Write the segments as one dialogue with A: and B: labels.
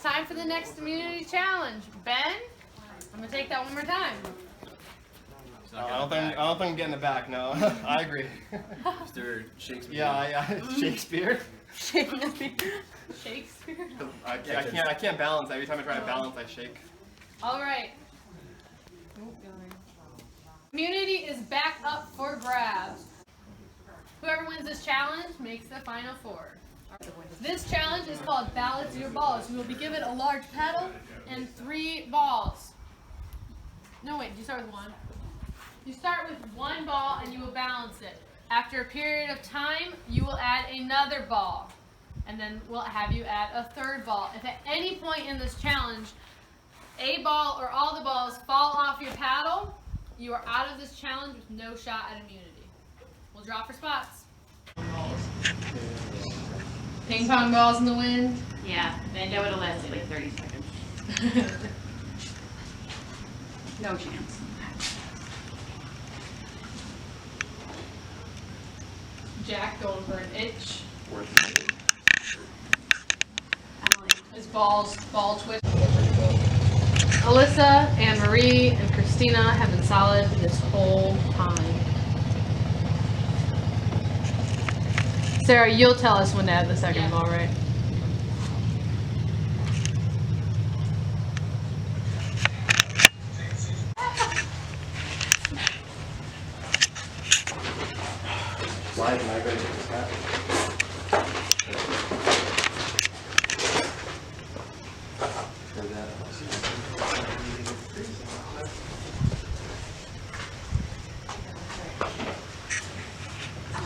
A: time for the next immunity challenge. Ben, I'm gonna take that one more time.
B: I don't think I'm getting it back. No, I agree.
C: Mr. Shakespeare.
B: Yeah, Shakespeare.
A: Shakespeare.
B: I can't balance. Every time I try to balance, I shake.
A: All right. Immunity is back up for grabs. Whoever wins this challenge makes the final four. This challenge is called Balance Your Balls. You will be given a large paddle and 3 balls. No, wait, you start with 1. You start with 1 ball and you will balance it. After a period of time, you will add another ball. And then we'll have you add a 3rd ball. If at any point in this challenge, a ball or all the balls fall off your paddle, you are out of this challenge with no shot at immunity. We'll draw for spots. Ping pong balls in the wind.
D: Yeah, I know it'll last like 30 seconds. No chance.
A: Jack going for an itch.
D: Emily.
A: His ball twist. Alyssa and Marie and Christina have been solid this whole time. Sarah, you'll tell us when to add the second ball, right?
B: Why am I going to take this hat?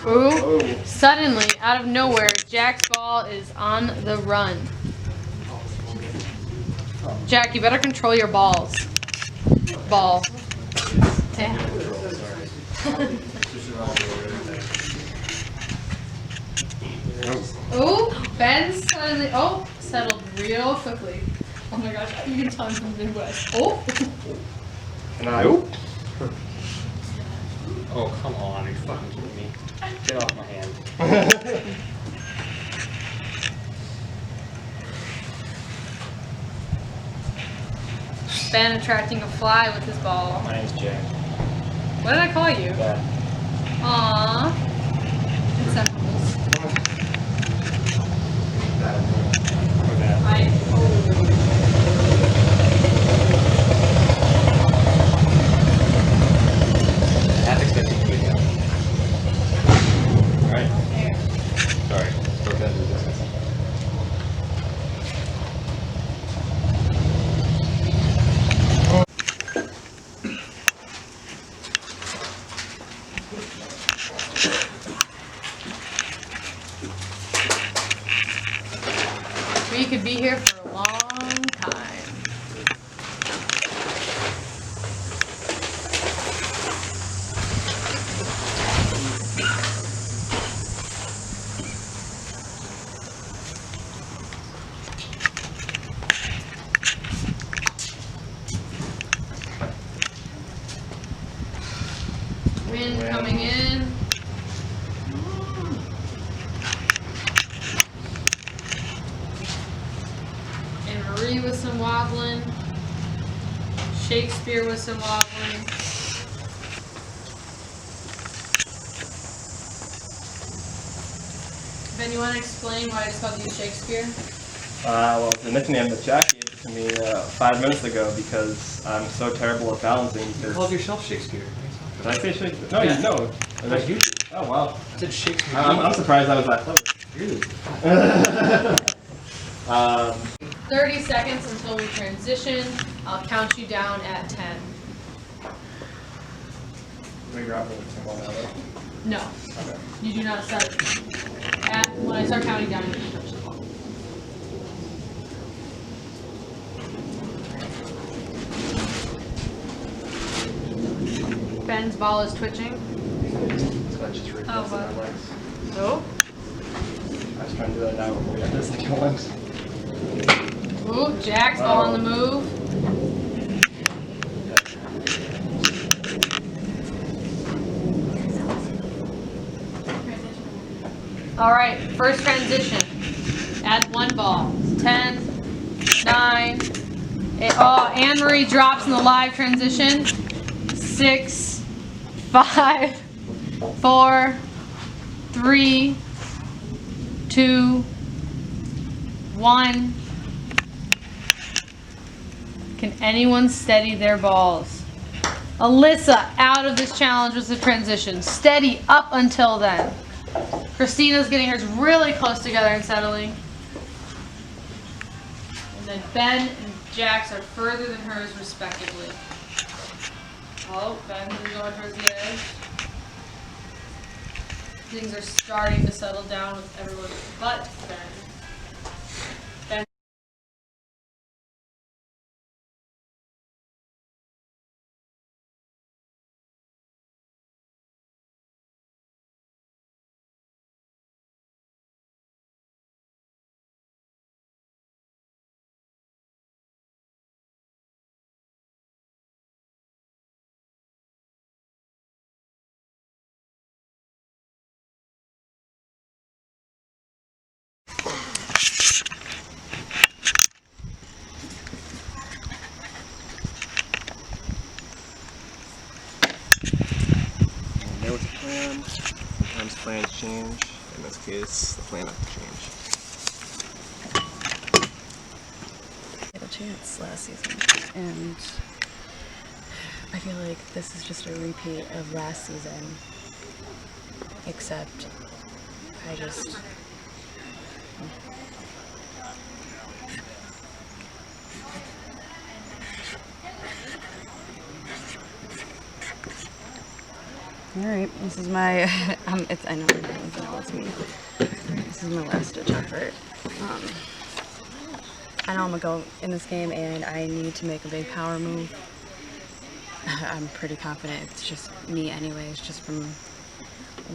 A: Ooh. Suddenly, out of nowhere, Jack's ball is on the run. Jack, you better control your balls. Ball. Damn. Ooh, Ben suddenly, settled real quickly. Oh my gosh, you can tell I'm from the Midwest. Oh.
B: And I.
C: Oh, come on. Are you fucking kidding me? Get off my hand.
A: Ben attracting a fly with his ball.
C: My name's Jack.
A: What did I call you?
C: Bad.
A: Aww. Acceptables.
C: Or bad. Half expecting to get down. Alright. Sorry. Broke that into business.
A: We could be here for a long time. Wind coming in. And Marie with some wobbling. Shakespeare with some wobbling. Ben, you want to explain why it's called you Shakespeare?
B: Well, it's a nickname that Jack gave to me 5 minutes ago because I'm so terrible at balancing.
C: You called yourself Shakespeare.
B: Did I say Shakespeare? No,
C: Yeah.
B: no.
C: Like you did.
B: Oh, wow.
C: I said Shakespeare.
B: I'm surprised I was that clever.
A: 30 seconds until we transition. I'll count you down at 10.
B: We grab the ball now, though.
A: No,
B: Okay.
A: you do not start. When I start counting down, you can touch the ball. Ben's ball is twitching.
B: So I just ripped
A: Oh,
B: this in
A: wow.
B: my legs.
A: Oh.
B: I was trying to do that now before we got this second one.
A: Ooh, Jack's ball on the move. All right, first transition. Add 1 ball. 10, 9, Anne-Marie drops in the live transition. 6, 5, 4, 3, 2, 1. Can anyone steady their balls? Alyssa out of this challenge with the transition. Steady up until then. Christina's getting hers really close together and settling. And then Ben and Jax are further than hers respectively. Oh, Ben's going towards the edge. Things are starting to settle down with everyone but Ben.
B: Know what the plan. Sometimes plans change. In this case, the plan has to change.
E: I had a chance last season, and I feel like this is just a repeat of last season, except I just... Alright, this is my, I know it's me. This is my last ditch effort. I know I'm gonna go in this game and I need to make a big power move. I'm pretty confident it's just me anyways, just from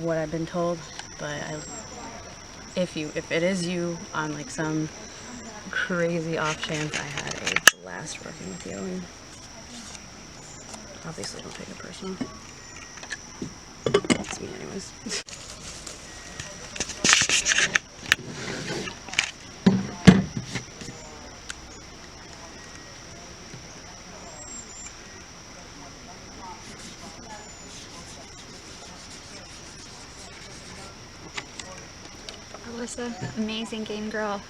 E: what I've been told. But if it is you on like some crazy off chance, I had a blast working with you, and obviously don't take it personal. It's me anyways.
F: Alyssa, amazing game girl.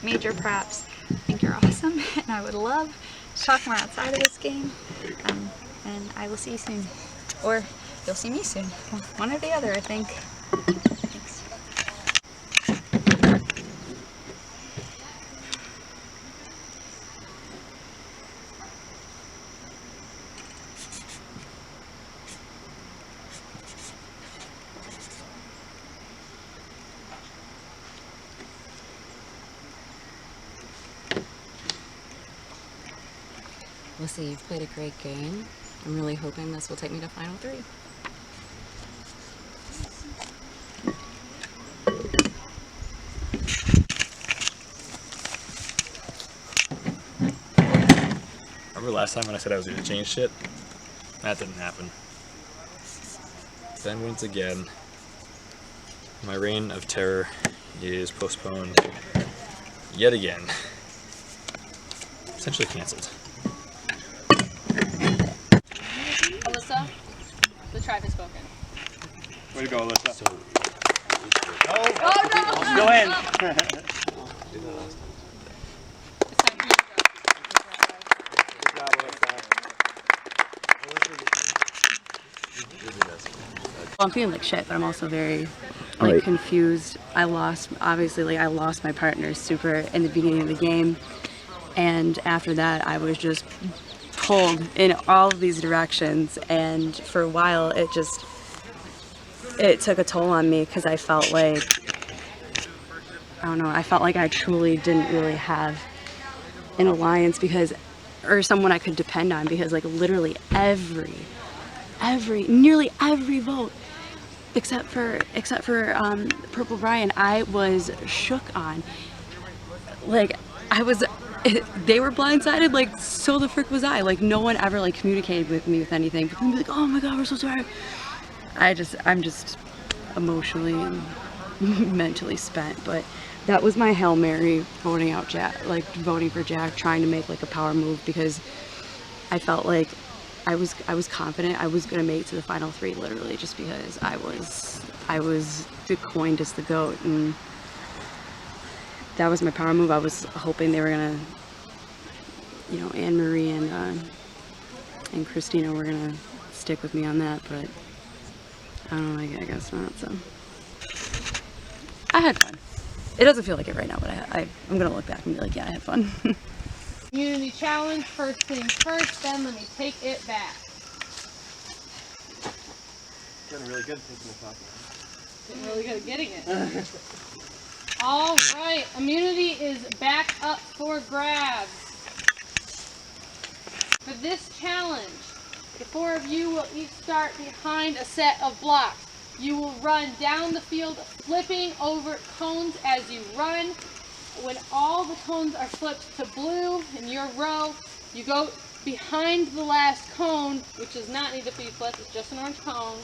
F: Major props. I think you're awesome, and I would love to talk more outside of this game. And I will see you soon. Or you'll see me soon. One or the other, I think. Thanks.
E: Alyssa, you've played a great game. I'm really hoping this will take me to Final 3.
C: Remember last time when I said I was going to change shit? That didn't happen. Then once again, my reign of terror is postponed yet again. Essentially canceled.
A: Alyssa, the tribe has spoken.
B: Way to go, Alyssa.
C: So,
A: Oh no!
B: Go in.
A: It's time for you to go.
E: Well, I'm feeling like shit, but I'm also very like confused. I lost my partner super in the beginning of the game, and after that I was just pulled in all of these directions, and for a while it took a toll on me because I felt like, I don't know, I felt like I truly didn't really have an alliance or someone I could depend on, because like literally nearly every vote except for Purple Brian, I was shook on. Like they were blindsided, like so the frick was I. Like no one ever like communicated with me with anything, but then be like, oh my god, we're so sorry. I'm just emotionally and mentally spent, but that was my Hail Mary voting out Jack, like voting for Jack, trying to make like a power move because I felt like I was confident I was gonna make it to the final 3 literally just because I was the coined as the GOAT, and that was my power move. I was hoping they were gonna, you know, Anne Marie and Christina were gonna stick with me on that, but I don't know, I guess not. So I had fun. It doesn't feel like it right now, but I'm gonna look back and be like, yeah, I had fun.
A: Community challenge, first things first, then let me take it back.
B: Getting really good at taking the top.
A: Getting really good at getting it. All right, immunity is back up for grabs. For this challenge, the 4 of you will each start behind a set of blocks. You will run down the field, flipping over cones as you run. When all the cones are flipped to blue in your row, you go behind the last cone, which does not need to be flipped, it's just an orange cone.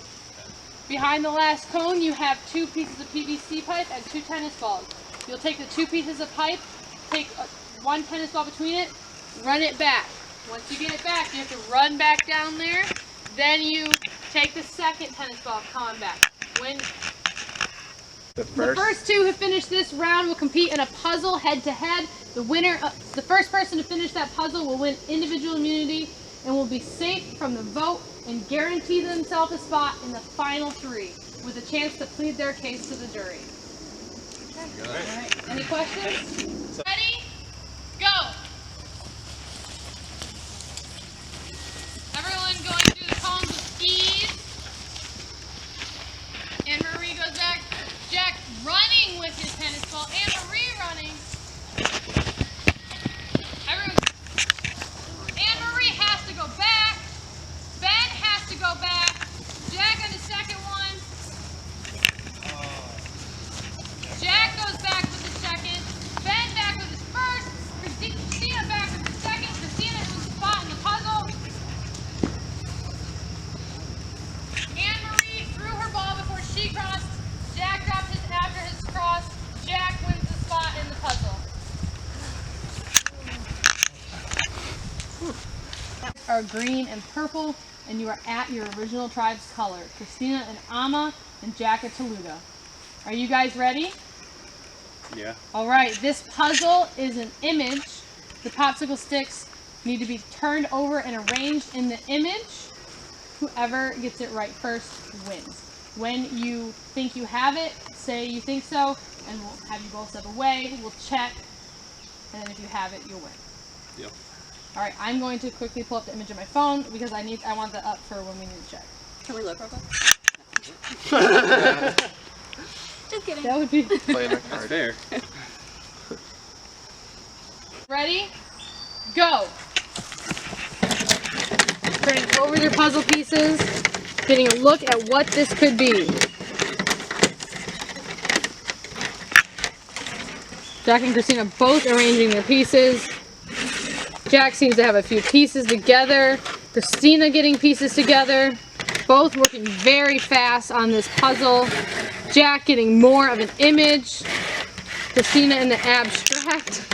A: Behind the last cone, you have 2 pieces of PVC pipe and 2 tennis balls. You'll take the 2 pieces of pipe, take 1 tennis ball between it, run it back. Once you get it back, you have to run back down there. Then you take the second tennis ball, come back. When the first 2 who finish this round will compete in a puzzle head-to-head. The winner, the first person to finish that puzzle will win individual immunity and will be safe from the vote and guarantee themselves a spot in the final 3 with a chance to plead their case to the jury. Okay. All right. Any questions? Ready? Go! Everyone going through the cones with ease. Anne Marie goes back. Jack running with his tennis ball. Anne Marie running. Everyone. Anne Marie has to go back. Ben has to go back. Jack on the second one. Jack goes back with the second. Ben back with his first. Christina back with the second. Christina has a spot in the puzzle. Anne Marie threw her ball before she crossed. Jack dropped his after his cross. Jack wins the spot in the puzzle. Are green and purple, and you are at your original tribe's color. Christina and Amma, and Jack at Toluca. Are you guys ready?
B: Yeah.
A: All right, this puzzle is an image. The popsicle sticks need to be turned over and arranged in the image. Whoever gets it right first wins. When you think you have it, say you think so, and we'll have you both step away. We'll check, and then if you have it, you'll win.
C: Yep.
A: All right, I'm going to quickly pull up the image on my phone because I want that up for when we need to check.
E: Can we look real quick? Just kidding.
A: That would be
B: Playing my card.
C: Fair.
A: ready. Go. Turning over your puzzle pieces, getting a look at what this could be. Jack and Christina both arranging their pieces. Jack seems to have a few pieces together. Christina getting pieces together. Both working very fast on this puzzle. Jack getting more of an image. Christina in the abstract.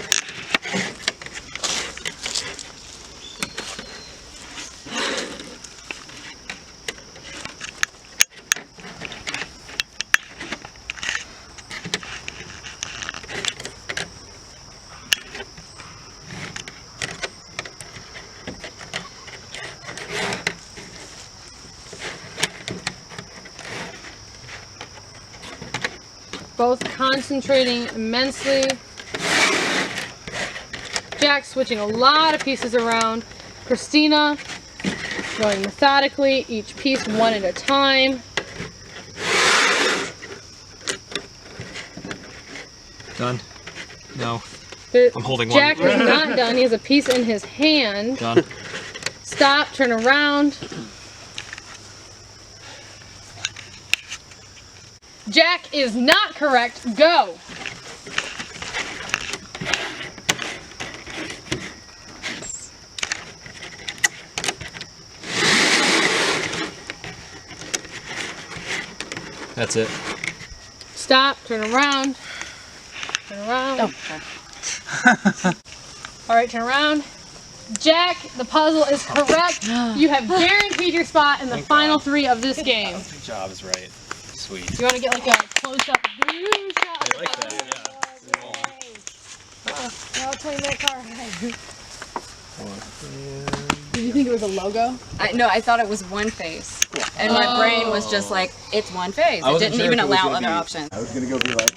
A: Both concentrating immensely. Jack switching a lot of pieces around. Christina going methodically, each piece one at a time.
C: Done? No.
A: I'm
C: holding one.
A: Jack is not done. He has a piece in his hand.
C: Done.
A: Stop, turn around. Jack is not correct. Go.
C: That's it.
A: Stop, turn around. Turn around.
E: Oh, sorry.
A: All right, turn around. Jack, the puzzle is correct. You have guaranteed your spot in the final 3 of this game.
C: Good job is right. Sweet.
A: You want to get like a close-up view shot?
C: I like that, yeah.
A: Now 20-minute car ride. Did you think it was a logo?
E: No, I thought it was one face. And my brain was just like, it's one face. It didn't even allow other options.
G: I was gonna go be like.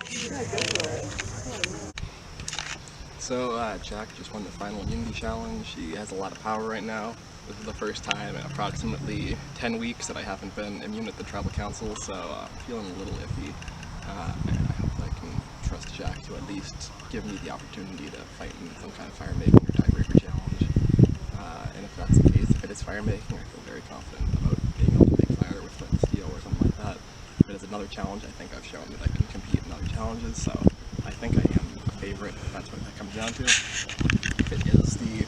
G: So Jack just won the final immunity challenge. She has a lot of power right now. This is the first time in approximately 10 weeks that I haven't been immune at the tribal council, so I'm feeling a little iffy. And I hope I can trust Jack to at least give me the opportunity to fight in some kind of fire making or tiebreaker challenge. And if that's the case, if it is fire making, I feel very confident about being able to make fire with flint and steel or something like that. If it is another challenge, I think I've shown that I can compete in other challenges, so I think I am a favorite if that's what that comes down to. If it is the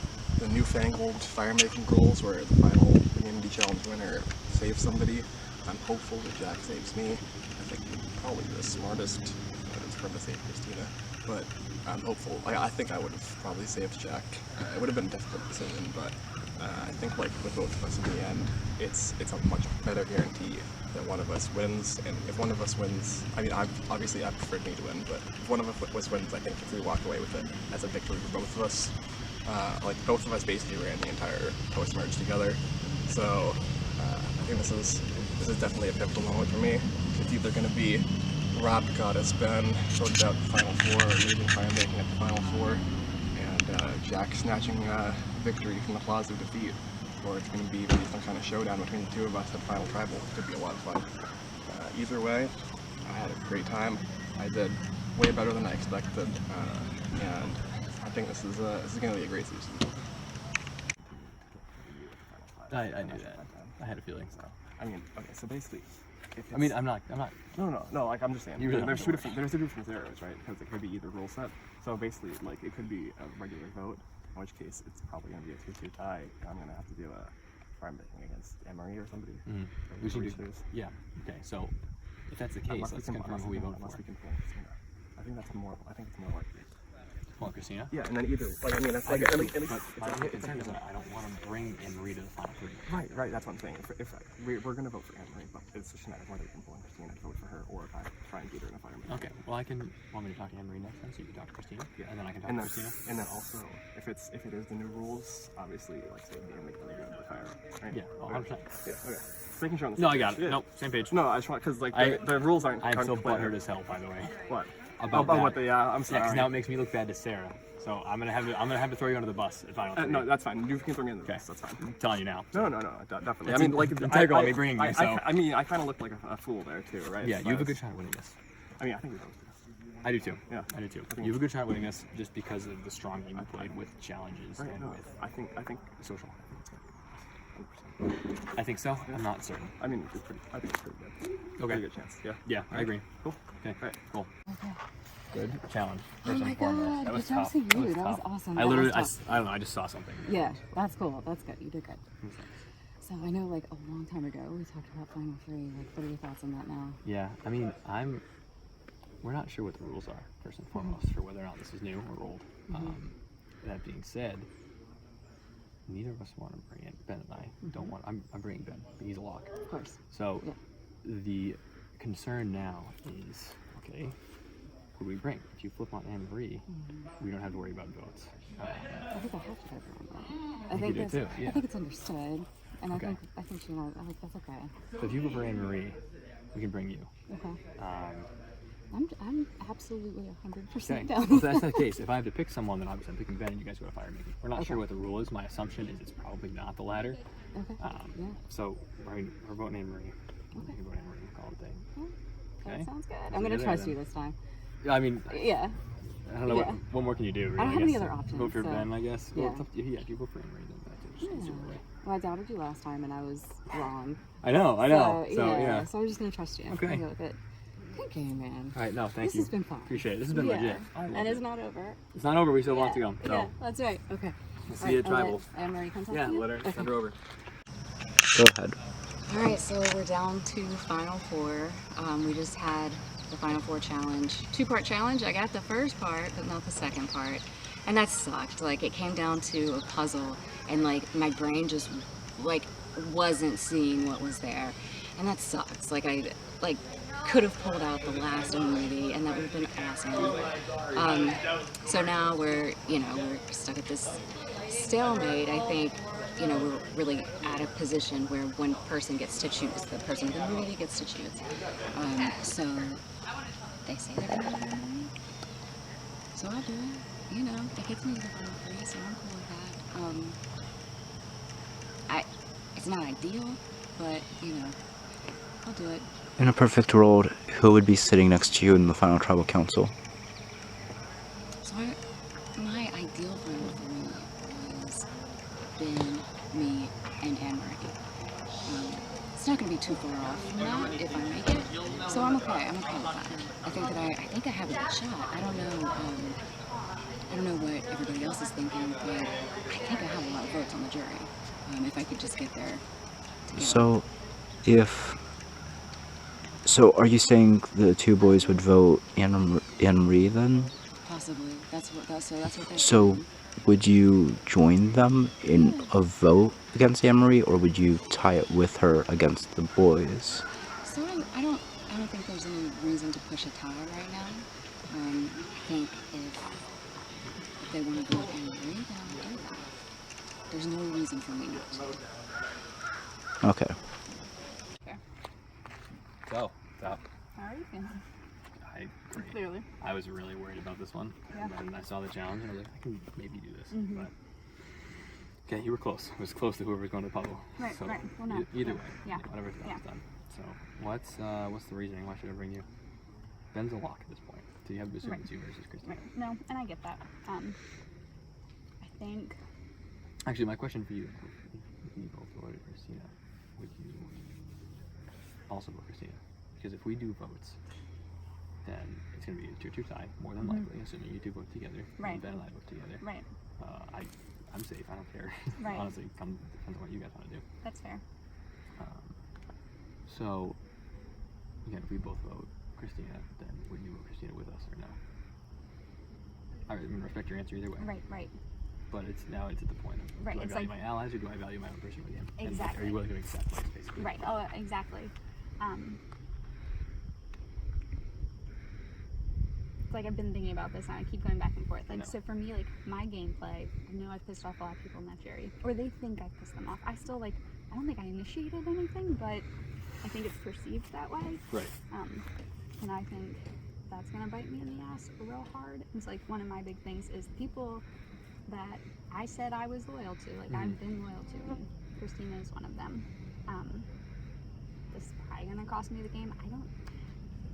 G: newfangled fire-making rules where the final immunity challenge winner saves somebody, I'm hopeful that Jack saves me. I think probably the smartest is from to save Christina, but I'm hopeful. I think I would have probably saved Jack. It would have been a difficult decision, but I think like with both of us in the end, it's a much better guarantee that one of us wins. And if one of us wins, I mean, obviously I preferred me to win, but if one of us wins, I think if we walk away with it as a victory for both of us, like both of us basically ran the entire post-merge together. So I think this is definitely a pivotal moment for me. It's either going to be Rob Goddess Ben voted out the final 4, or leaving fire making at the final 4, and Jack snatching victory from the Plaza defeat, or it's going to be maybe some kind of showdown between the 2 of us at the final tribal. It could be a lot of fun. Either way, I had a great time. I did way better than I expected, and I think this is going to be a great season.
C: I knew that. I had a feeling.
G: So, I mean, okay, so basically,
C: I mean, I'm not.
G: No, like I'm just saying.
C: You really
G: there's two different scenarios, right? Because it could be either rule set. So basically, like it could be a regular vote, in which case it's probably going to be a 2-2 tie. I'm going to have to do a fire making against Anne-Marie or somebody.
C: We should do. Yeah. Okay. So if that's the case, let's confirm who we vote for.
G: We can pull Christina. I think it's more likely.
C: Pull Christina.
G: Yeah, and then either like I mean that's like at least.
C: My only concern is that I don't want to bring Anne-Marie to the final 3.
G: Right. That's what I'm saying. If we're going to vote for Anne-Marie, but it's just a matter of whether we can pull in Christina to vote for her, or if I try and beat her in a fire meeting.
C: Okay. Well, I can. Want me to talk to Anne-Marie next time, so you can talk to Christina.
G: Yeah.
C: And then I can talk to Christina.
G: And then also, if it is the new rules, obviously, like say me and McKinley go to the fire. Right?
C: Yeah. 100%.
G: Yeah. Okay. Making sure on the
C: No,
G: same
C: I got it.
G: page. Yeah.
C: Nope. Same page.
G: No, I just want because like the rules aren't.
C: I'm so
G: clear.
C: butthurt as hell, by the way.
G: What?
C: About
G: what the? I'm sorry.
C: Yeah, because now it makes me look bad to Sarah. So I'm gonna have to throw you under the bus at final 3.
G: No, that's fine. You can throw me in the bus. That's fine.
C: I'm telling you now.
G: No, definitely.
C: It's
G: I mean, like
C: integral to me bringing you. So
G: I mean, I kind of look like a fool there too, right?
C: yeah, you have a good shot at winning this.
G: I mean, I think we both do.
C: I do too.
G: Yeah,
C: I do too. You have a good shot at winning this just because of the strong game you played with challenges
G: Right,
C: and
G: no,
C: with
G: I think
C: social.
G: it's 100%.
C: I think so. I'm not certain.
G: I mean, I think it's pretty good.
C: Okay.
G: Pretty good chance. Yeah.
C: Yeah, I agree.
G: Cool.
C: Okay.
G: All right.
C: Cool.
E: Okay.
C: Good challenge.
E: Oh
C: First
E: my
C: and foremost.
E: God,
C: That was
E: good job
C: tough.
E: to you.
C: That was
E: That was
C: tough.
E: awesome.
C: I
E: That
C: literally,
E: was tough.
C: I don't know. I just saw something.
E: Yeah, that's cool. That's good. You did good. So I know, like a long time ago, we talked about final 3. Like, what are your thoughts on that now?
C: Yeah, I mean, we're not sure what the rules are, first and foremost, for whether or not this is new or old. That being said, neither of us want to bring in Ben, and I don't want. I'm bringing Ben. He's a lock.
E: Of course.
C: So
E: Yeah.
C: the concern now is, okay, who do we bring? If you flip on Anne-Marie, we don't have to worry about votes.
E: I think I have to go for that. I
C: you
E: think
C: do
E: that's,
C: too, yeah.
E: I think it's understood, and
C: Okay.
E: I think she knows. I think that's okay.
C: So if you go for Anne-Marie, we can bring you.
E: Okay.
C: Um,
E: I'm absolutely 100%
C: Okay.
E: down.
C: Well, if that's the case, if I have to pick someone, then obviously I'm picking Ben and you guys go to fire making. We're not
E: Okay.
C: sure what the rule is. My assumption is it's probably not the latter.
E: Okay. Yeah.
C: So we're voting Anne-Marie.
E: Okay.
C: You can vote Anne-Marie, call it a day.
E: That
C: Okay.
E: sounds good.
C: So
E: I'm gonna
C: you're
E: trust
C: there,
E: you
C: then.
E: this time.
C: I mean,
E: Yeah.
C: I don't know
E: Yeah.
C: what more can you do, really?
E: I don't have any
C: guess.
E: other options,
C: Vote for
E: so-
C: Ben, I guess.
E: Yeah.
C: Well, it's up to you. Yeah, if you vote for Anne-Marie, then that's just easier way.
E: Well, I doubted you last time, and I was wrong.
C: I know. So, yeah.
E: So I'm just gonna trust you.
C: Okay.
E: I'll go with it. Good game, man.
C: All right, no, thank
E: This
C: you.
E: has been fun.
C: Appreciate it. This has been
E: Yeah.
C: legit. I loved
E: And it's
C: it.
E: not over.
C: It's not over. We still want to go. So.
E: Yeah, that's right. Okay.
C: We'll see you at Tribal.
E: Anne-Marie come talk
C: Yeah,
E: to you?
C: let her
E: Okay.
C: send her over.
B: Go ahead.
E: All right, so we're down to final 4. We just had the Final Four challenge. 2-part challenge. I got the first part, but not the second part. And that sucked. Like, it came down to a puzzle, and like my brain just like wasn't seeing what was there. And that sucks. Like, I could have pulled out the last immunity, and that would have been awesome. So now we're stuck at this stalemate. I think, we're really at a position where one person gets to choose. The person with immunity gets to choose. So they say they're gonna do immunity. So I'll do it. It gets me to the final 3, so I'm cool with that. It's not ideal, but I'll do it.
H: In a perfect world, who would be sitting next to you in the final tribal council?
E: So my ideal final 3 was Ben, me, and Anne-Marie. It's not going to be too far off from that if I make it, so I'm okay. I'm okay with that. I think I have a good shot. I don't know what everybody else is thinking, but I think I have a lot of votes on the jury. If I could just get there.
H: So are you saying the 2 boys would vote Anne-Marie then?
E: Possibly. That's what they're
H: So
E: saying.
H: would you join them in a vote against Anne-Marie, or would you tie it with her against the boys?
E: So I don't think there's any reason to push a tie right now. I think if they want to vote Anne-Marie, then I'll do that. There's no reason for me not to.
H: Okay.
C: So, top.
F: How are you feeling?
C: Great.
F: Clearly.
C: I was really worried about this one.
F: Yeah.
C: And then I saw the challenge and I was like, I can maybe do this.
F: Mhm.
C: But okay, you were close. It was close to whoever's going to the puzzle.
F: Right,
C: So
F: right. Well, no.
C: either way,
F: Yeah.
C: whatever's done
F: Yeah.
C: is done. So what's the reasoning? Why should I bring you? Ben's a lock at this point. So you have to assume
F: Right.
C: it's you versus Christina.
F: Right. No, and I get that. I think
C: Actually, my question for you, if you both voted Christina, would you also vote Christina? Because if we do votes, then it's going to be a 2-2 tie, more than likely, assuming you 2 vote together,
F: Right.
C: and Ben and I vote together.
F: right.
C: I'm safe, I don't care.
F: Right.
C: Honestly, depends on what you guys want to do.
F: That's fair.
C: So, again, if we both vote Christina, then would you vote Christina with us or no? I mean, respect your answer either way.
F: Right, right.
C: But it's at the point of,
F: Right,
C: do I
F: it's
C: value
F: like-
C: my allies or do I value my own personal game? And
F: Exactly.
C: are you willing to make sacrifice, basically?
F: Right. Oh, exactly. It's like I've been thinking about this and I keep going back and forth. Like,
C: No.
F: so for me, like, my gameplay, I know I've pissed off a lot of people in that jury. Or they think I've pissed them off. I still, I don't think I initiated anything, but I think it's perceived that way.
C: Right.
F: And I think that's gonna bite me in the ass real hard. It's like one of my big things is people that I said I was loyal to, I've been loyal to, and Christina is one of them. This is probably gonna cost me the game.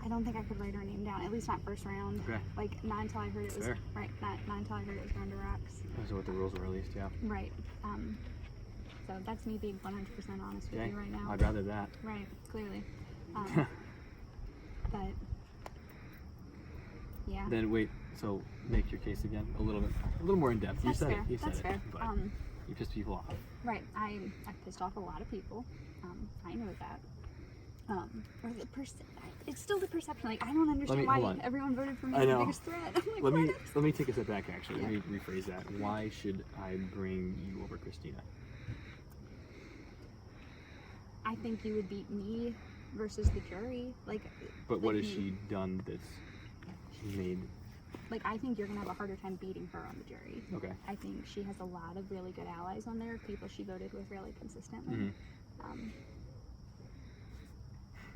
F: I don't think I could write her name down, at least not first round.
C: Okay.
F: Not until I heard it was
C: Fair.
F: right. Not until I heard it was going to rocks.
C: Those are what the rules were, at least, yeah.
F: Right. So that's me being 100% honest with
C: Okay.
F: you right now.
C: I'd rather that.
F: Right, clearly. But yeah.
C: Then wait, so make your case again a little more in depth.
F: That's
C: you said
F: fair.
C: it. You said
F: That's
C: it.
F: fair.
C: But you pissed people off.
F: Right. I've pissed off a lot of people. I know that. Or it's still the perception. I don't understand
C: hold
F: why
C: on.
F: everyone voted for me
C: I
F: as the
C: know.
F: biggest threat. I'm like,
C: Let me take a step back. Actually,
F: Yeah.
C: let me rephrase that. Why should I bring you over Christina?
F: I think you would beat me versus the jury.
C: But what
F: like
C: has
F: me.
C: she done that's made?
F: I think you're gonna have a harder time beating her on the jury.
C: Okay.
F: I think she has a lot of really good allies on there, people she voted with really consistently.
C: Mm-hmm.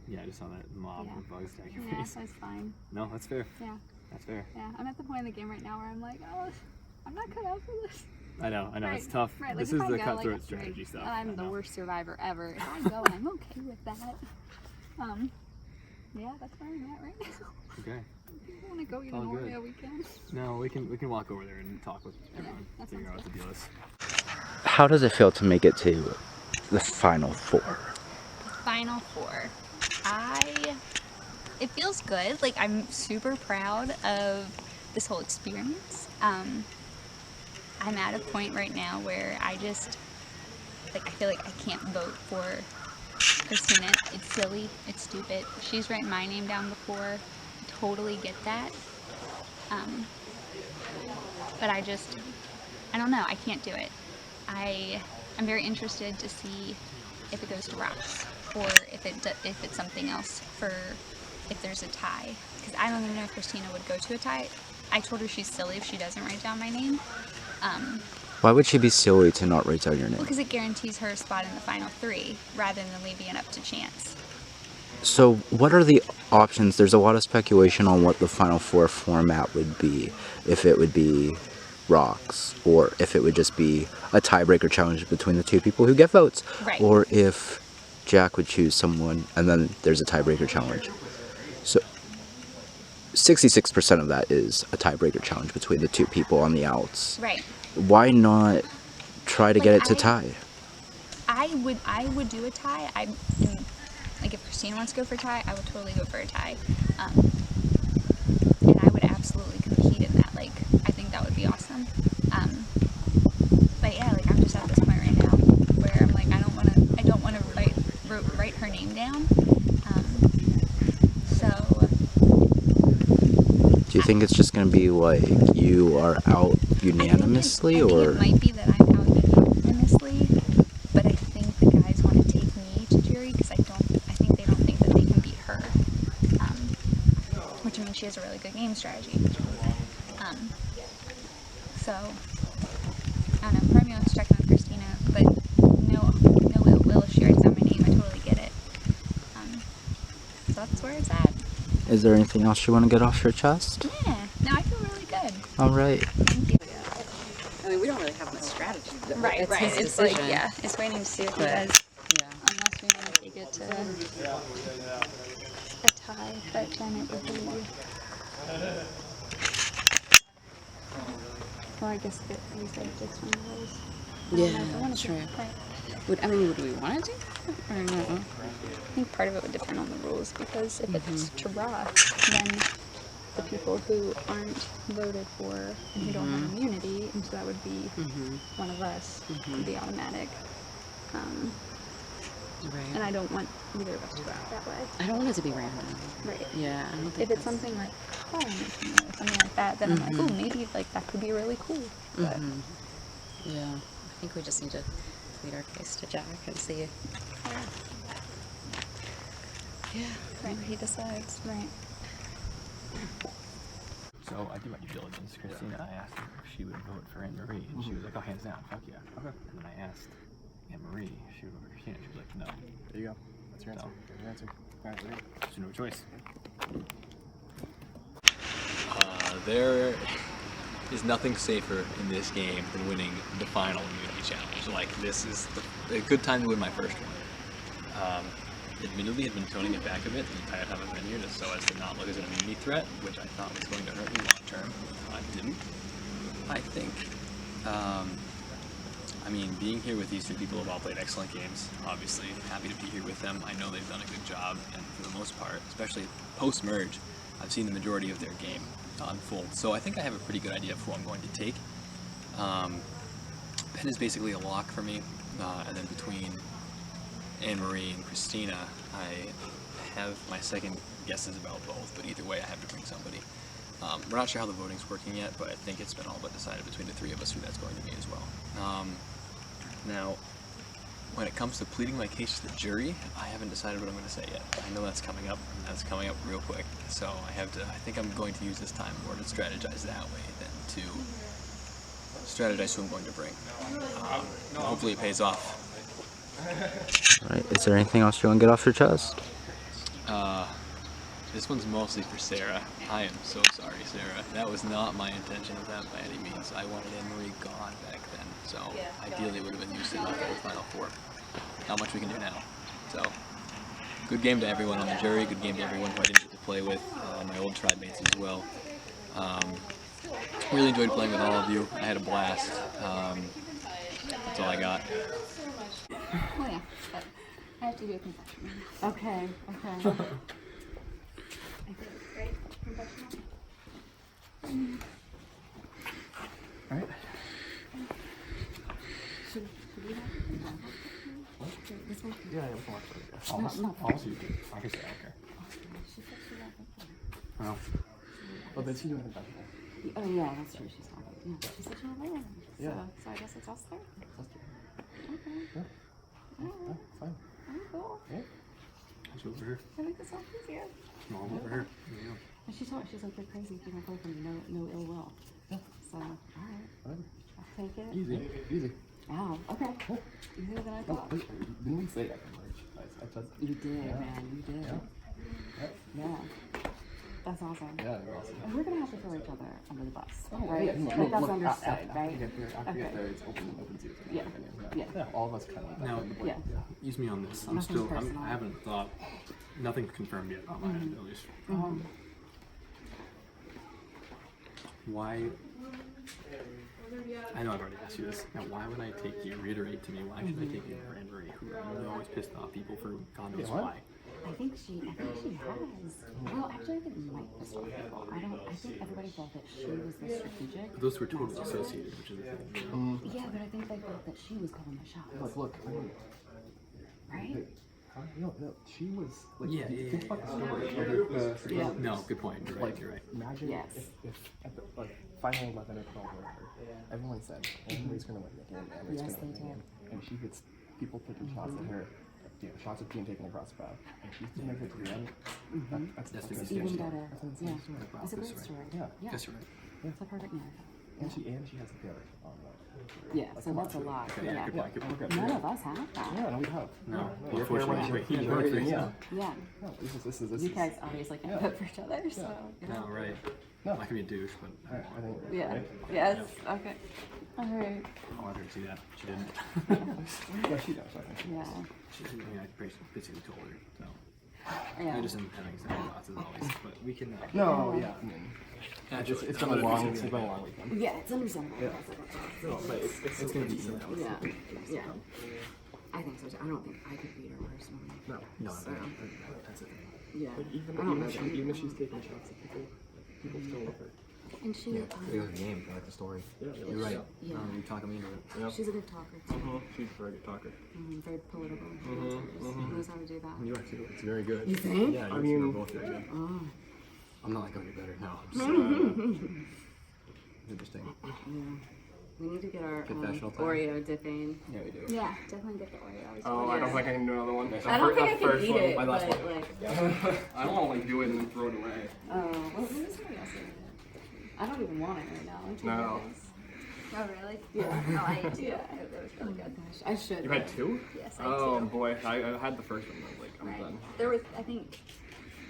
C: Yeah, I just saw that mob
F: Yeah.
C: of bugs down your
F: Yeah,
C: face.
F: that's fine.
C: No, that's fair.
F: Yeah,
C: That's fair.
F: yeah. I'm at the point in the game right now where I'm like, oh, I'm not cut out for this.
C: I know.
F: Right,
C: It's tough.
F: Right,
C: This
F: if
C: is
F: I
C: the
F: go,
C: cutthroat strategy stuff.
F: I'm
C: I
F: the
C: know.
F: worst survivor ever. If I go and I'm okay with that. Yeah, that's where I'm at right now.
C: Okay.
F: If you want to go eat an
C: All good.
F: Oreo, we can.
C: No, we can walk over there and talk with everyone.
F: that
C: Figure out
F: sounds
C: what the deal is.
H: How does it feel to make it to the final 4?
F: Final 4. It feels good. I'm super proud of this whole experience. I'm at a point right now where I just, I feel like I can't vote for Christina. It's silly. It's stupid. She's written my name down before. totally get that. But I don't know. I can't do it. I'm very interested to see if it goes to rocks or if it's something else for if there's a tie. Because I don't even know if Christina would go to a tie. I told her she's silly if she doesn't write down my name.
H: Why would she be silly to not write down your name?
F: Because it guarantees her a spot in the final 3 rather than leaving it up to chance.
H: So what are the options? There's a lot of speculation on what the Final Four format would be. If it would be rocks, or if it would just be a tiebreaker challenge between the 2 people who get votes.
F: Right.
H: Or if Jack would choose someone and then there's a tiebreaker challenge. So 66% of that is a tiebreaker challenge between the 2 people on the outs.
F: Right.
H: Why not try to get it to tie?
F: I would do a tie. Like if Christina wants to go for a tie, I would totally go for a tie. And I would absolutely compete in that. Like, I think that would be awesome. But yeah, like I'm just at this point right now where I'm like, I don't want to write her name down.
H: Do you think it's just going to be like you are out unanimously,
F: I think
H: or?
F: it might be that I'm out unanimously, but I think the guys want to take me to jury because I think they don't think that they can beat her. Which means she has a really good game strategy. So I don't know. Part of me wants to check in with Christina, but no ill will. If she writes down my name, I totally get it. So that's where it's at.
H: Is there anything else you want to get off your chest?
F: Yeah. No, I feel really good.
H: All right.
F: Thank you.
I: I mean, we don't really have much strategy.
F: Right.
I: It's his
F: It's
I: decision.
F: like, yeah, it's waiting to see what he
I: But,
F: does.
I: yeah.
F: Unless we want to take it to a tie, but then it would be. Well, I guess you said just one of those.
I: Yeah,
F: I wanna
I: that's
F: do-
I: true.
F: right.
I: Would we want to do that or no?
F: I think part of it would depend on the rules because if it's to rock, then the people who aren't voted for and who don't have immunity, and so that would be one of us, would be automatic. And I don't want either of us to rock that way.
I: I don't want it to be random.
F: Right.
I: Yeah, I don't think
F: If it's something like home or something like that, then I'm like, oh, maybe like that could be really cool. But
I: Yeah, I think we just need to plead our case to Jack and see. Yeah.
F: right, he decides. Right.
C: So I did my due diligence. Christina, I asked her if she would vote for Anne Marie, and she was like, "Oh, hands down, fuck yeah." Okay. And then I asked Anne Marie if she would vote for Christina, and she was like, "No."
G: There you go. That's your answer.
C: No.
G: There's your answer. All right, there you go.
C: There's no choice.
J: There is nothing safer in this game than winning the final immunity challenge. Like, this is a good time to win my first one. Admittedly, had been toning it back a bit the entire time I've been here, just so as to not look as an immunity threat, which I thought was going to hurt me long term. I didn't. I think. I mean, being here with these 2 people have all played excellent games. Obviously, happy to be here with them. I know they've done a good job, and for the most part, especially post-merge, I've seen the majority of their game unfold. So I think I have a pretty good idea of who I'm going to take. Ben is basically a lock for me, and then between Anne-Marie and Christina, I have my second guesses about both, but either way I have to bring somebody. We're not sure how the voting's working yet, but I think it's been all but decided between the 3 of us who that's going to be as well. Now, when it comes to pleading my case to the jury, I haven't decided what I'm going to say yet. I know that's coming up, and that's coming up real quick, so I think I'm going to use this time more to strategize that way than to strategize who I'm going to bring. Hopefully it pays off.
H: Right. Is there anything else you want to get off your chest?
J: This one's mostly for Sarah. I am so sorry, Sarah. That was not my intention of that by any means. I wanted Anne-Marie gone back then, so ideally it would have been used to knock out the Final Four. Not much we can do now. So, good game to everyone on the jury, good game to everyone who I didn't get to play with, my old tribe mates as well. Really enjoyed playing with all of you. I had a blast. That's all I got.
F: Oh yeah, but I have to do a confession.
I: Okay.
F: Right? Confession.
C: Alright.
I: Should we have this one?
C: Yeah, yeah, we can watch it. Almost you can. I can say, I don't care.
I: She said she wanted
C: Well.
G: Oh, but she doing it back
I: Oh yeah, that's true. She's talking. Yeah, she said she's not there.
G: Yeah.
I: So I guess it's us there. Okay.
G: Yeah.
I: Alright.
G: Fine.
I: Alright, cool.
G: Yeah.
C: She's over here.
I: I make this all easier.
C: Mom over here. Yeah.
I: And she told me, she's like, you're crazy if you don't play for me. No ill will.
G: Yeah.
I: So, alright.
G: Whatever.
I: I'll take it.
G: Easy.
I: Oh, okay. Easier than I thought.
G: Didn't we say that in March? I said.
I: You did, man. You did. Yeah. That's awesome.
G: Yeah, you're awesome.
I: And we're gonna have to throw each other under the bus,
G: Oh,
I: right?
G: yeah,
I: Like that's understood,
G: after
I: right?
G: we get there, it's open season.
I: Yeah.
G: All of us kind of.
C: Now,
I: Yeah.
C: use me on this.
I: Nothing's personal.
C: I haven't thought, nothing's confirmed yet on my end, at least. Why, I know I've already asked you this. Now, why would I take you, reiterate to me, why should I take you over Anne Marie, who always pissed off people for God knows why?
I: I think she has. Well, actually, I think Mike pissed off people. I think everybody thought that she was the strategic.
C: But those were totally associated, which is the thing. You know?
I: Yeah, but I think they thought that she was calling the shots.
G: Look, I mean,
I: Right?
G: no, she was like.
C: Yeah.
G: Think about the story.
I: Yeah.
C: No, good point. You're right. You're right.
G: Imagine
I: Yes.
G: if at the final 11 or 12 or whatever, everyone said Anne Marie's gonna win the game. Anne Marie's
I: Yes,
G: gonna win
I: they
G: the game, and she gets people taking shots at her. Shots are being taken across the bow, and she's to make it to the end. That's
C: That's
G: fucking
I: Even
G: insane.
I: better.
G: That's an insane
I: Yeah.
G: story.
I: It's a great story.
G: Yeah.
I: Yeah.
C: Guess you're right.
I: It's a perfect narrative.
G: And she has a bear on
I: Yeah,
G: like,
I: so
G: come
I: that's a
G: on.
I: lot.
C: Okay,
I: Yeah.
C: good point. Good point.
G: Okay.
I: None of us have that.
G: Yeah, no, we have.
C: No,
G: Your
C: well,
G: fair
C: fortunately,
G: one.
C: you voted for
G: Yeah.
C: yourself.
I: Yeah.
G: No, this is.
I: You guys obviously can vote for each other, so. You know.
C: No, right.
G: No.
C: I can be a douche, but
G: I think.
I: Yeah.
G: Right?
I: Yes. Okay. All right.
C: I wanted her to see that. She didn't.
G: Yeah, she does. I think.
I: Yeah.
C: I mean, I basically told her, so.
I: Yeah.
C: I just am having second thoughts as always, but we can.
G: No, yeah. I mean,
C: Actually,
G: it's been a long weekend.
I: Yeah, it's understandable.
G: Yeah. No, but it's gonna be easy.
I: Yeah. Yeah. I think so too. I don't think I could beat her personally.
G: No,
I: So,
C: That's it.
I: yeah.
G: Even if she's taking shots at people still love her.
I: And she,
H: It was a game. I like the story.
G: Yeah,
H: You're right.
I: yeah.
C: You're talking me into it.
G: Yeah.
I: She's a good talker too.
G: She's a very good talker.
I: Very political. Knows how to do that.
C: You are too. It's very good.
I: You think?
C: Yeah,
G: I mean-
C: you're both very good.
I: Oh.
C: I'm not like going to be better. No. I'm just, interesting.
I: Yeah. We need to get our
C: Confessional time.
I: Oreo dipping.
C: Yeah, we do.
F: Yeah, definitely get the Oreo.
G: Oh, I don't think I can do another one.
I: I don't think I can eat it,
C: my last
I: but
C: one.
I: like.
G: I don't want to like do it and then throw it away.
I: Oh, well, maybe somebody else eat it. I don't even want it right now. I'm too
G: No.
I: nervous.
F: Oh, really?
I: Yeah.
F: Oh, I ate two.
I: Yeah.
F: It was really good.
I: I should.
G: You had two?
F: Yes, I
G: Oh
F: ate two.
G: boy, I had the first one. I was like, I'm
F: Right.
G: done.
F: There was, I think,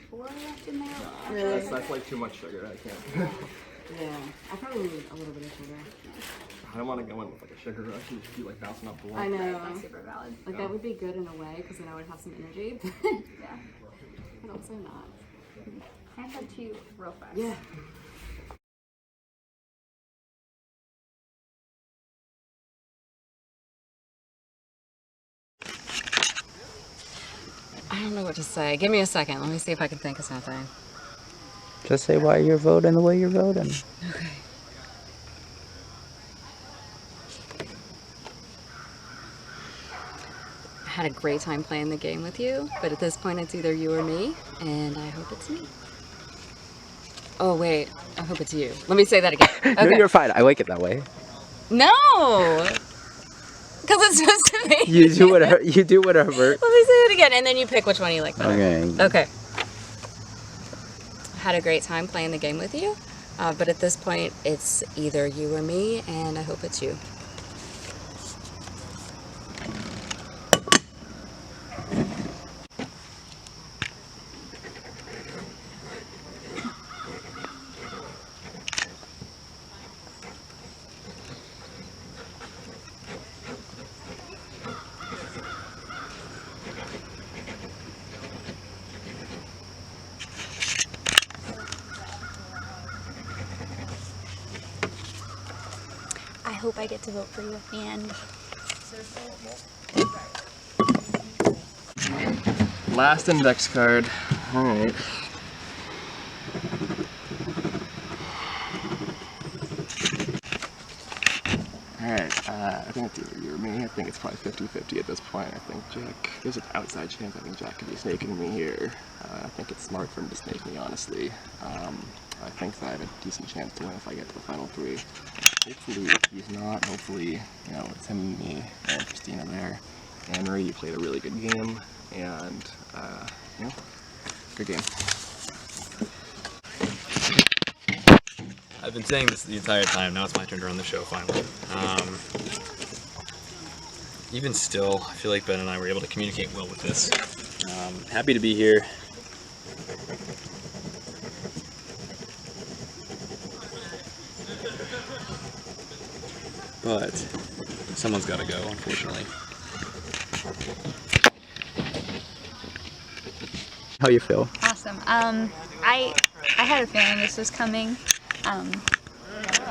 F: 4 left in there.
I: Really?
G: That's like too much sugar. I can't.
I: Yeah. I probably need a little bit of sugar.
G: I don't want to go in with like a sugar rush and just be like bouncing off the wall.
I: I know.
F: That's super valid.
I: Like that would be good in a way because then I would have some energy,
F: Yeah.
I: but also not.
F: I had two real fast.
I: Yeah. I don't know what to say. Give me a second. Let me see if I can think of something.
H: Just say why you're voting the way you're voting.
I: Okay. I had a great time playing the game with you, but at this point it's either you or me, and I hope it's me. Oh wait, I hope it's you. Let me say that again. Okay.
H: No, you're fine. I like it that way.
I: No! Because it's supposed to be.
H: You do whatever. You do whatever.
I: Let me say it again, and then you pick which one you like better.
H: Okay.
I: Okay. I had a great time playing the game with you, but at this point it's either you or me, and I hope it's you.
F: I hope I get to vote for you at the end.
G: Last index card. All right. Alright, I think it's either you or me. I think it's probably 50-50 at this point. I think Jack, there's an outside chance I think Jack could be snaking me here. I think it's smart for him to snake me, honestly. I think that I have a decent chance to win if I get to the final 3. Hopefully he's not. Hopefully, you know, it's him and me and Christina there. Anne-Marie, you played a really good game, and, you know, good game.
J: I've been saying this the entire time, now it's my turn to run the show finally. Even still, I feel like Ben and I were able to communicate well with this. Happy to be here. But someone's got to go, unfortunately.
H: How you feel?
F: Awesome. I had a feeling this was coming.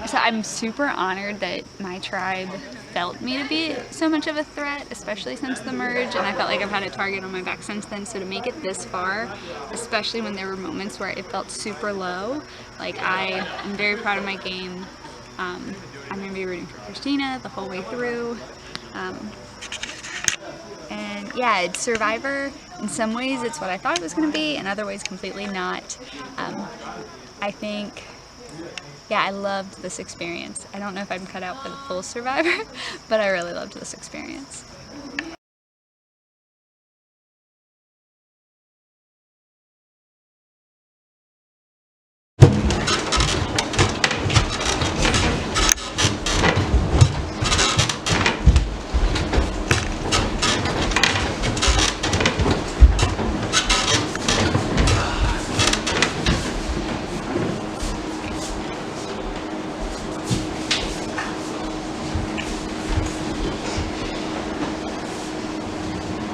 F: So I'm super honored that my tribe felt me to be so much of a threat, especially since the merge, and I felt like I've had a target on my back since then. So to make it this far, especially when there were moments where it felt super low, like I am very proud of my game. I'm going to be rooting for Christina the whole way through. And yeah, it's Survivor. In some ways it's what I thought it was going to be, in other ways completely not. I think, yeah, I loved this experience. I don't know if I'm cut out for the full Survivor, but I really loved this experience.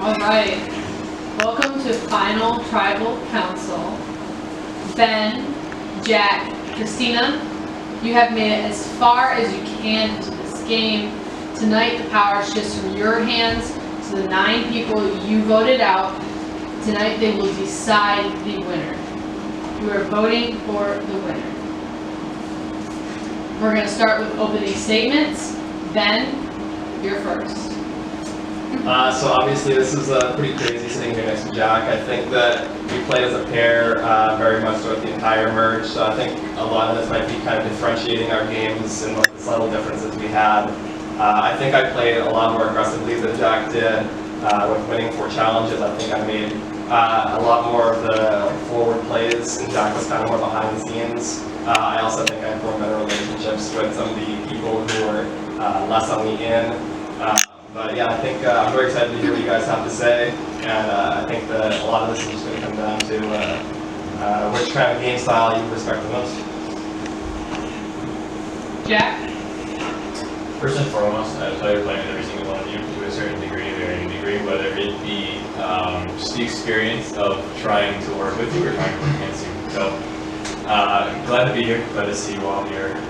A: Alright, welcome to Final Tribal Council. Ben, Jack, Christina, you have made it as far as you can into this game. Tonight the power shifts from your hands to the 9 people you voted out. Tonight they will decide the winner. You are voting for the winner. We're going to start with opening statements. Ben, you're first.
B: So obviously this is pretty crazy sitting here next to Jack. I think that we played as a pair very much throughout the entire merge, so I think a lot of this might be kind of differentiating our games and what the subtle differences we had. I think I played a lot more aggressively than Jack did with winning 4 challenges. I think I made a lot more of the forward plays, and Jack was kind of more behind the scenes. I also think I formed better relationships with some of the people who were less on the in. But yeah, I think I'm very excited to hear what you guys have to say, and I think that a lot of this is just going to come down to which kind of game style you respect the most.
A: Jack?
K: First and foremost, I play playing with every single one of you to a certain degree, varying degree, whether it be just the experience of trying to work with you or trying to work against you. So, glad to be here, glad to see you all here.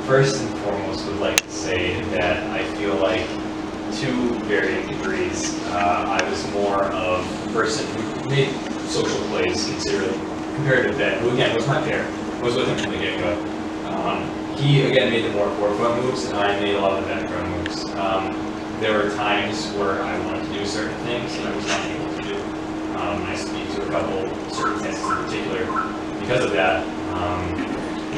K: First and foremost, would like to say that I feel like, to varying degrees, I was more of a person who made social plays considerably compared to Ben, who again was my pair, was with him from the get-go. He again made the more forefront moves, and I made a lot of the background moves. There were times where I wanted to do certain things and I was not able to do. I speak to a couple circumstances in particular because of that,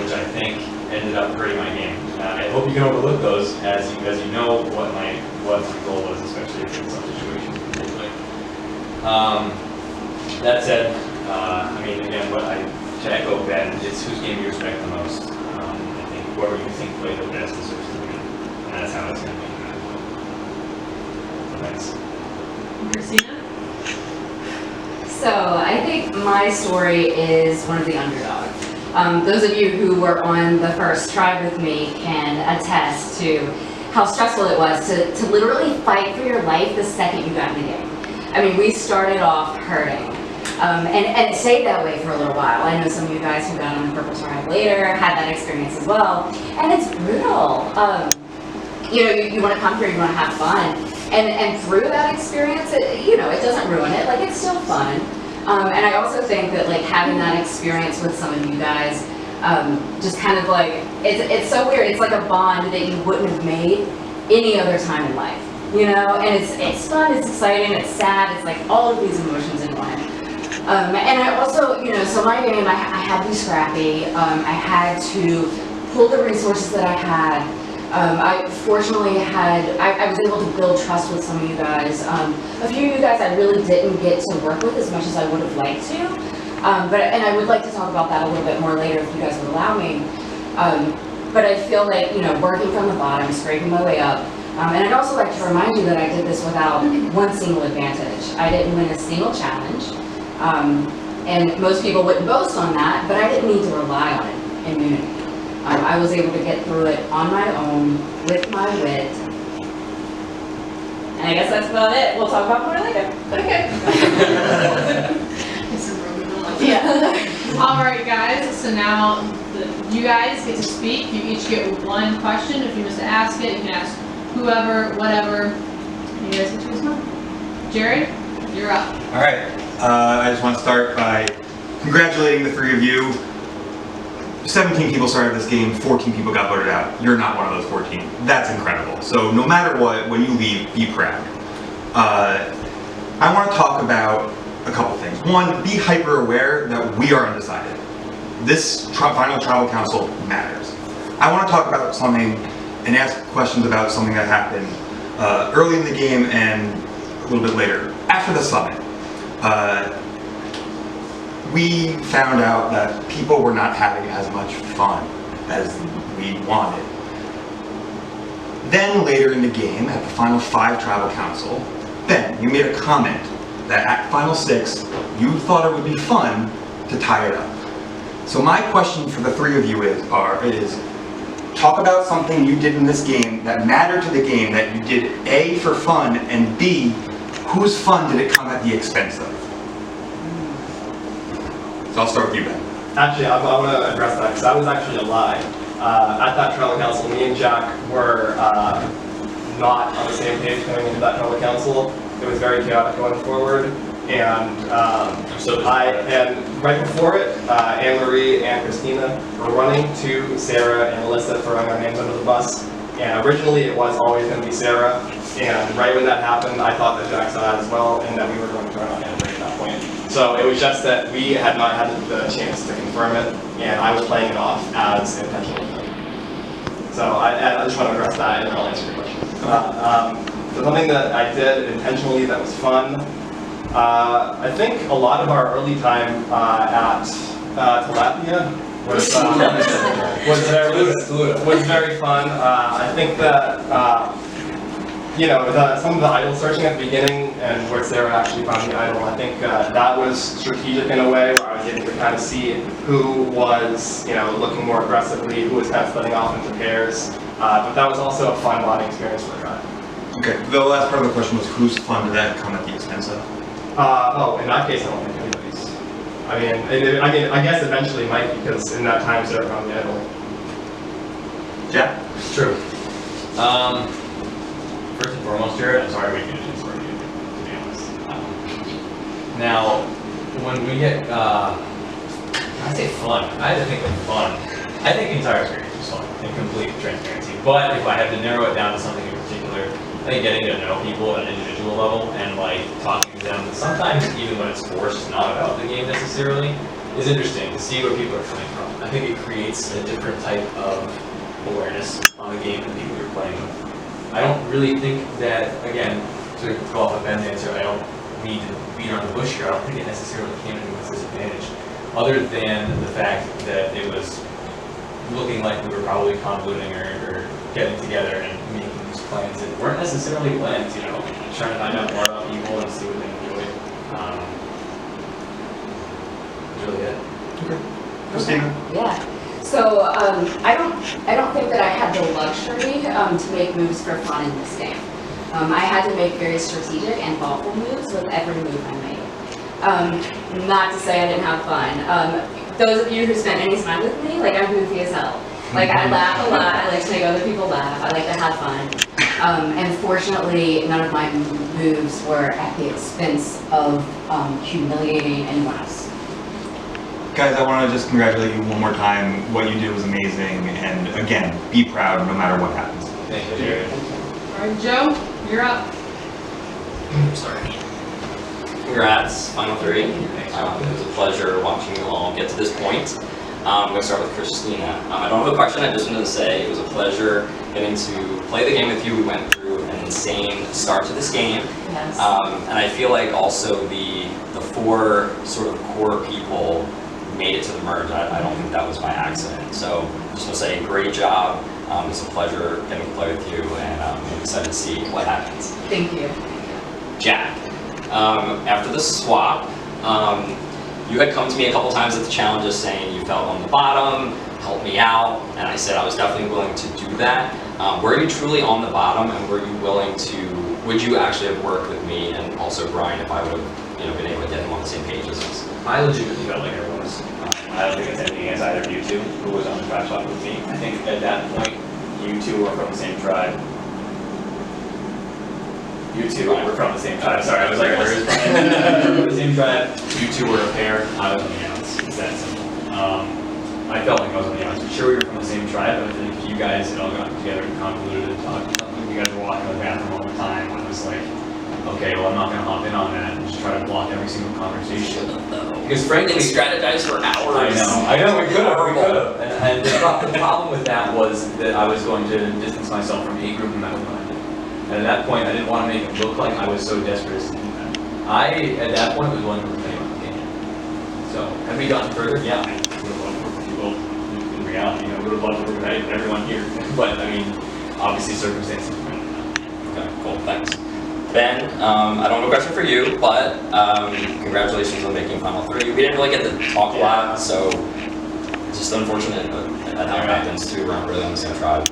K: which I think ended up hurting my game. I hope you can overlook those as you know what my goal was, especially in some situations in particular. That said, I mean, again, to echo Ben, it's whose game you respect the most. I think whoever you think played the best deserves to win, and that's how it's going to be. Thanks.
A: Christina?
I: So I think my story is one of the underdogs. Those of you who were on the first tribe with me can attest to how stressful it was to literally fight for your life the second you got in the game. I mean, we started off hurting. And it stayed that way for a little while. I know some of you guys who got on the purple tribe later had that experience as well. And it's brutal. You know, you want to come here, you want to have fun. And through that experience, it doesn't ruin it. Like, it's still fun. And I also think that, like, having that experience with some of you guys just kind of like, it's so weird. It's like a bond that you wouldn't have made any other time in life, you know? And it's fun, it's exciting, it's sad, it's like all of these emotions in one. And I also, you know, so my game, I had to be scrappy. I had to pull the resources that I had. I fortunately I was able to build trust with some of you guys. A few of you guys I really didn't get to work with as much as I would have liked to. And I would like to talk about that a little bit more later if you guys would allow me. But I feel like, you know, working from the bottom, scraping my way up. And I'd also like to remind you that I did this without one single advantage. I didn't win a single challenge. And most people wouldn't boast on that, but I didn't need to rely on it in immunity. I was able to get through it on my own, with my wit. And I guess that's about it. We'll talk about more later. Okay.
A: Yeah. All right, guys. So now you guys get to speak. You each get one question. If you miss to ask it, you can ask whoever, whatever. You guys get to respond. Jared, you're up.
L: All right. I just want to start by congratulating the three of you. 17 people started this game, 14 people got voted out. You're not one of those 14. That's incredible. So no matter what, when you leave, be proud. I want to talk about a couple things. One, be hyper aware that we are undecided. This final tribal council matters. I want to talk about something and ask questions about something that happened early in the game and a little bit later. After the summit, we found out that people were not having as much fun as we wanted. Then later in the game, at the final 5 tribal council, Ben, you made a comment that at final 6, you thought it would be fun to tie it up. So my question for the three of you is talk about something you did in this game that mattered to the game, that you did A, for fun, and B, whose fun did it come at the expense of? So I'll start with you, Ben.
B: Actually, I want to address that because that was actually a lie. At that tribal council, me and Jack were not on the same page going into that tribal council. It was very chaotic going forward, and right before it, Anne-Marie and Christina were running to Sarah and Alyssa, throwing our names under the bus. And originally, it was always going to be Sarah. And right when that happened, I thought that Jack saw it as well, and that we were going to turn on Anne-Marie at that point. So it was just that we had not had the chance to confirm it, and I was playing it off as intentional. So I just want to address that, and then I'll answer your question. So something that I did intentionally that was fun, I think a lot of our early time at Tilapia was very fun. I think that you know, some of the idol searching at the beginning and where Sarah actually found the idol, I think that was strategic in a way, where I was able to kind of see who was, you know, looking more aggressively, who was kind of splitting off into pairs. But that was also a fun bonding experience for the tribe.
L: Okay, the last part of the question was whose fun did that come at the expense of?
B: In that case, I don't think anybody's. I guess eventually might, because in that time Sarah found the idol.
L: Jack?
K: It's true. First and foremost, Jared, I'm sorry we didn't swear you, to be honest. Now, when we get, I say fun, I had to think of fun. I think the entire experience was fun, in complete transparency. But if I had to narrow it down to something in particular, I think getting to know people at an individual level and like talking to them, sometimes even when it's forced, not about the game necessarily, is interesting to see where people are coming from. I think it creates a different type of awareness on the game than people you're playing with. I don't really think that, again, to go off of Ben's answer, I don't need to beat around the bush here. I don't think it necessarily came into its disadvantage, other than the fact that it was looking like we were probably convoluting or getting together and making these plans that weren't necessarily plans, you know, trying to find out more about people and see what they enjoy. That's really it.
L: Okay. Christina?
I: Yeah. So I don't think that I had the luxury to make moves for fun in this game. I had to make very strategic and thoughtful moves with every move I made. Not to say I didn't have fun. Those of you who spent any time with me, like, I'm goofy as hell. Like, I laugh a lot. I like to make other people laugh. I like to have fun. And fortunately, none of my moves were at the expense of humiliating anyone else.
L: Guys, I want to just congratulate you one more time. What you did was amazing, and again, be proud no matter what happens.
B: Thank you, Jared.
A: All right, Joe, you're up.
M: Sorry. Congrats, Final 3. It was a pleasure watching you all get to this point. I'm going to start with Christina. I don't have a question, I just wanted to say it was a pleasure getting to play the game with you. We went through an insane start to this game.
I: Yes.
M: And I feel like also the 4 sort of core people made it to the merge. I don't think that was by accident. So just want to say great job. It's a pleasure getting to play with you, and I'm excited to see what happens.
I: Thank you.
M: Jack, after the swap, you had come to me a couple times at the challenges saying you felt on the bottom, help me out, and I said I was definitely willing to do that. Were you truly on the bottom, and were you willing to, would you actually have worked with me and also Brian if I would have been able to get them on the same page as us?
K: I legitimately felt like everyone was. I don't think it's anything against either of you two who was on the tribe swap with me. I think at that point, you two were from the same tribe. You two were from the same tribe. Sorry, I was like, where is Brian? From the same tribe. You two were a pair. I was on the outs. It's that simple. I felt like I was on the outs. Sure, we were from the same tribe, but I think if you guys had all gotten together and convoluted and talked or something, you guys were walking to the bathroom all the time. I was like, okay, well, I'm not going to hop in on that and just try to block every single conversation. Because frankly,
M: strategize for hours.
K: I know, we could have. And the problem with that was that I was going to distance myself from a group no matter what. And at that point, I didn't want to make it look like I was so desperate to do that. At that point, was willing to play on the game. So, have we gotten further? Yeah, I would have loved to work with people. In reality, I would have loved to work with everyone here. But, I mean, obviously circumstances were not.
M: Okay, cool, thanks. Ben, I don't have a question for you, but congratulations on making Final 3. We didn't really get to talk a lot, so it's just unfortunate that how it happens too. We're not really on the same tribe.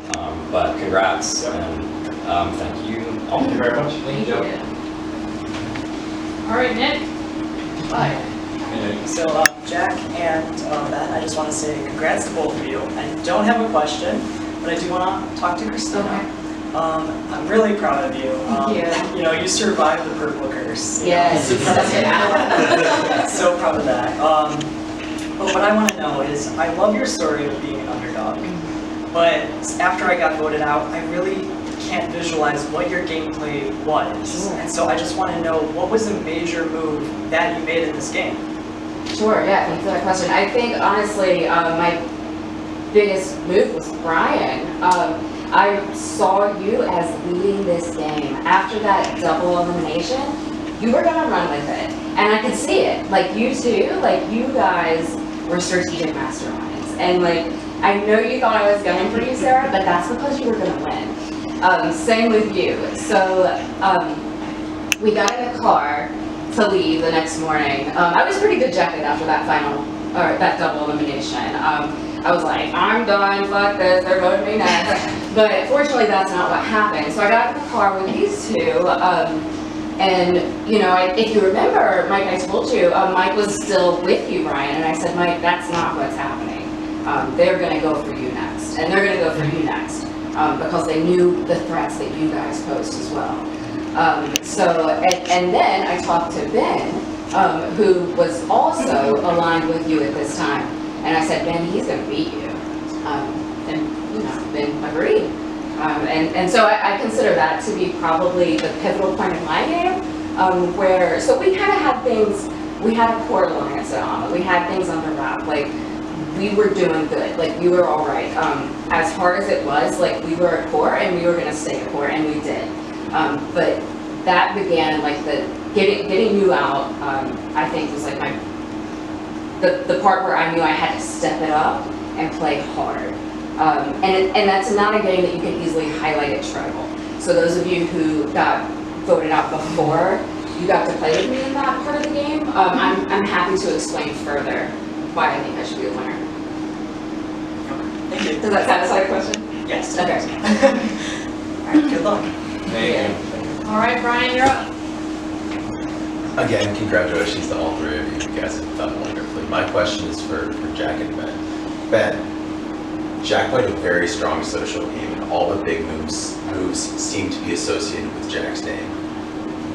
M: But congrats, and thank you.
K: Thank you very much.
M: Thank you, Joe.
A: All right, Nick. Bye.
N: So Jack and Ben, I just want to say congrats to both of you. I don't have a question, but I do want to talk to Christina.
I: Okay.
N: I'm really proud of you.
I: Thank you.
N: You know, you survived the purple curse.
I: Yes.
N: So proud of that. But what I want to know is, I love your story of being an underdog. But after I got voted out, I really can't visualize what your gameplay was. And so I just want to know, what was a major move that you made in this game?
I: Sure, yeah, thanks for that question. I think, honestly, my biggest move was Brian. I saw you as leading this game. After that double elimination, you were gonna run with it. And I could see it. Like, you two, like, you guys were strategic masterminds. And, like, I know you thought I was gunning for you, Sarah, but that's because you were gonna win. Same with you. So, we got in a car to leave the next morning. I was pretty dejected after that that double elimination. I was like, I'm done, fuck this, they're voting me next. But fortunately, that's not what happened. So I got in the car with these two, and you know, if you remember, Mike, I told you, Mike was still with you, Brian, and I said, Mike, that's not what's happening. They're gonna go for you next, and they're gonna go for you next, because they knew the threats that you guys posed as well. And then I talked to Ben, who was also aligned with you at this time. And I said, Ben, he's going to beat you. And, you know, Ben agreed. And so I consider that to be probably the pivotal point of my game, so we kind of had things, we had a core alliance at Alma. We had things under wrap. Like, we were doing good. Like, we were all right. As hard as it was, like, we were a core, and we were going to stay a core, and we did. But that began, like, the getting you out, I think was like the part where I knew I had to step it up and play hard. And that's not a game that you can easily highlight at Treble. So those of you who got voted out before, you got to play with me in that part of the game. I'm happy to explain further why I think I should be a winner.
N: Thank you.
I: Does that satisfy the question?
N: Yes.
I: Okay.
N: All right, good luck.
B: Thank you.
A: All right, Brian, you're up.
O: Again, congratulations to all three of you. You guys have done wonderfully. My question is for Jack and Ben. Ben, Jack played a very strong social game, and all the big moves seem to be associated with Jack's name.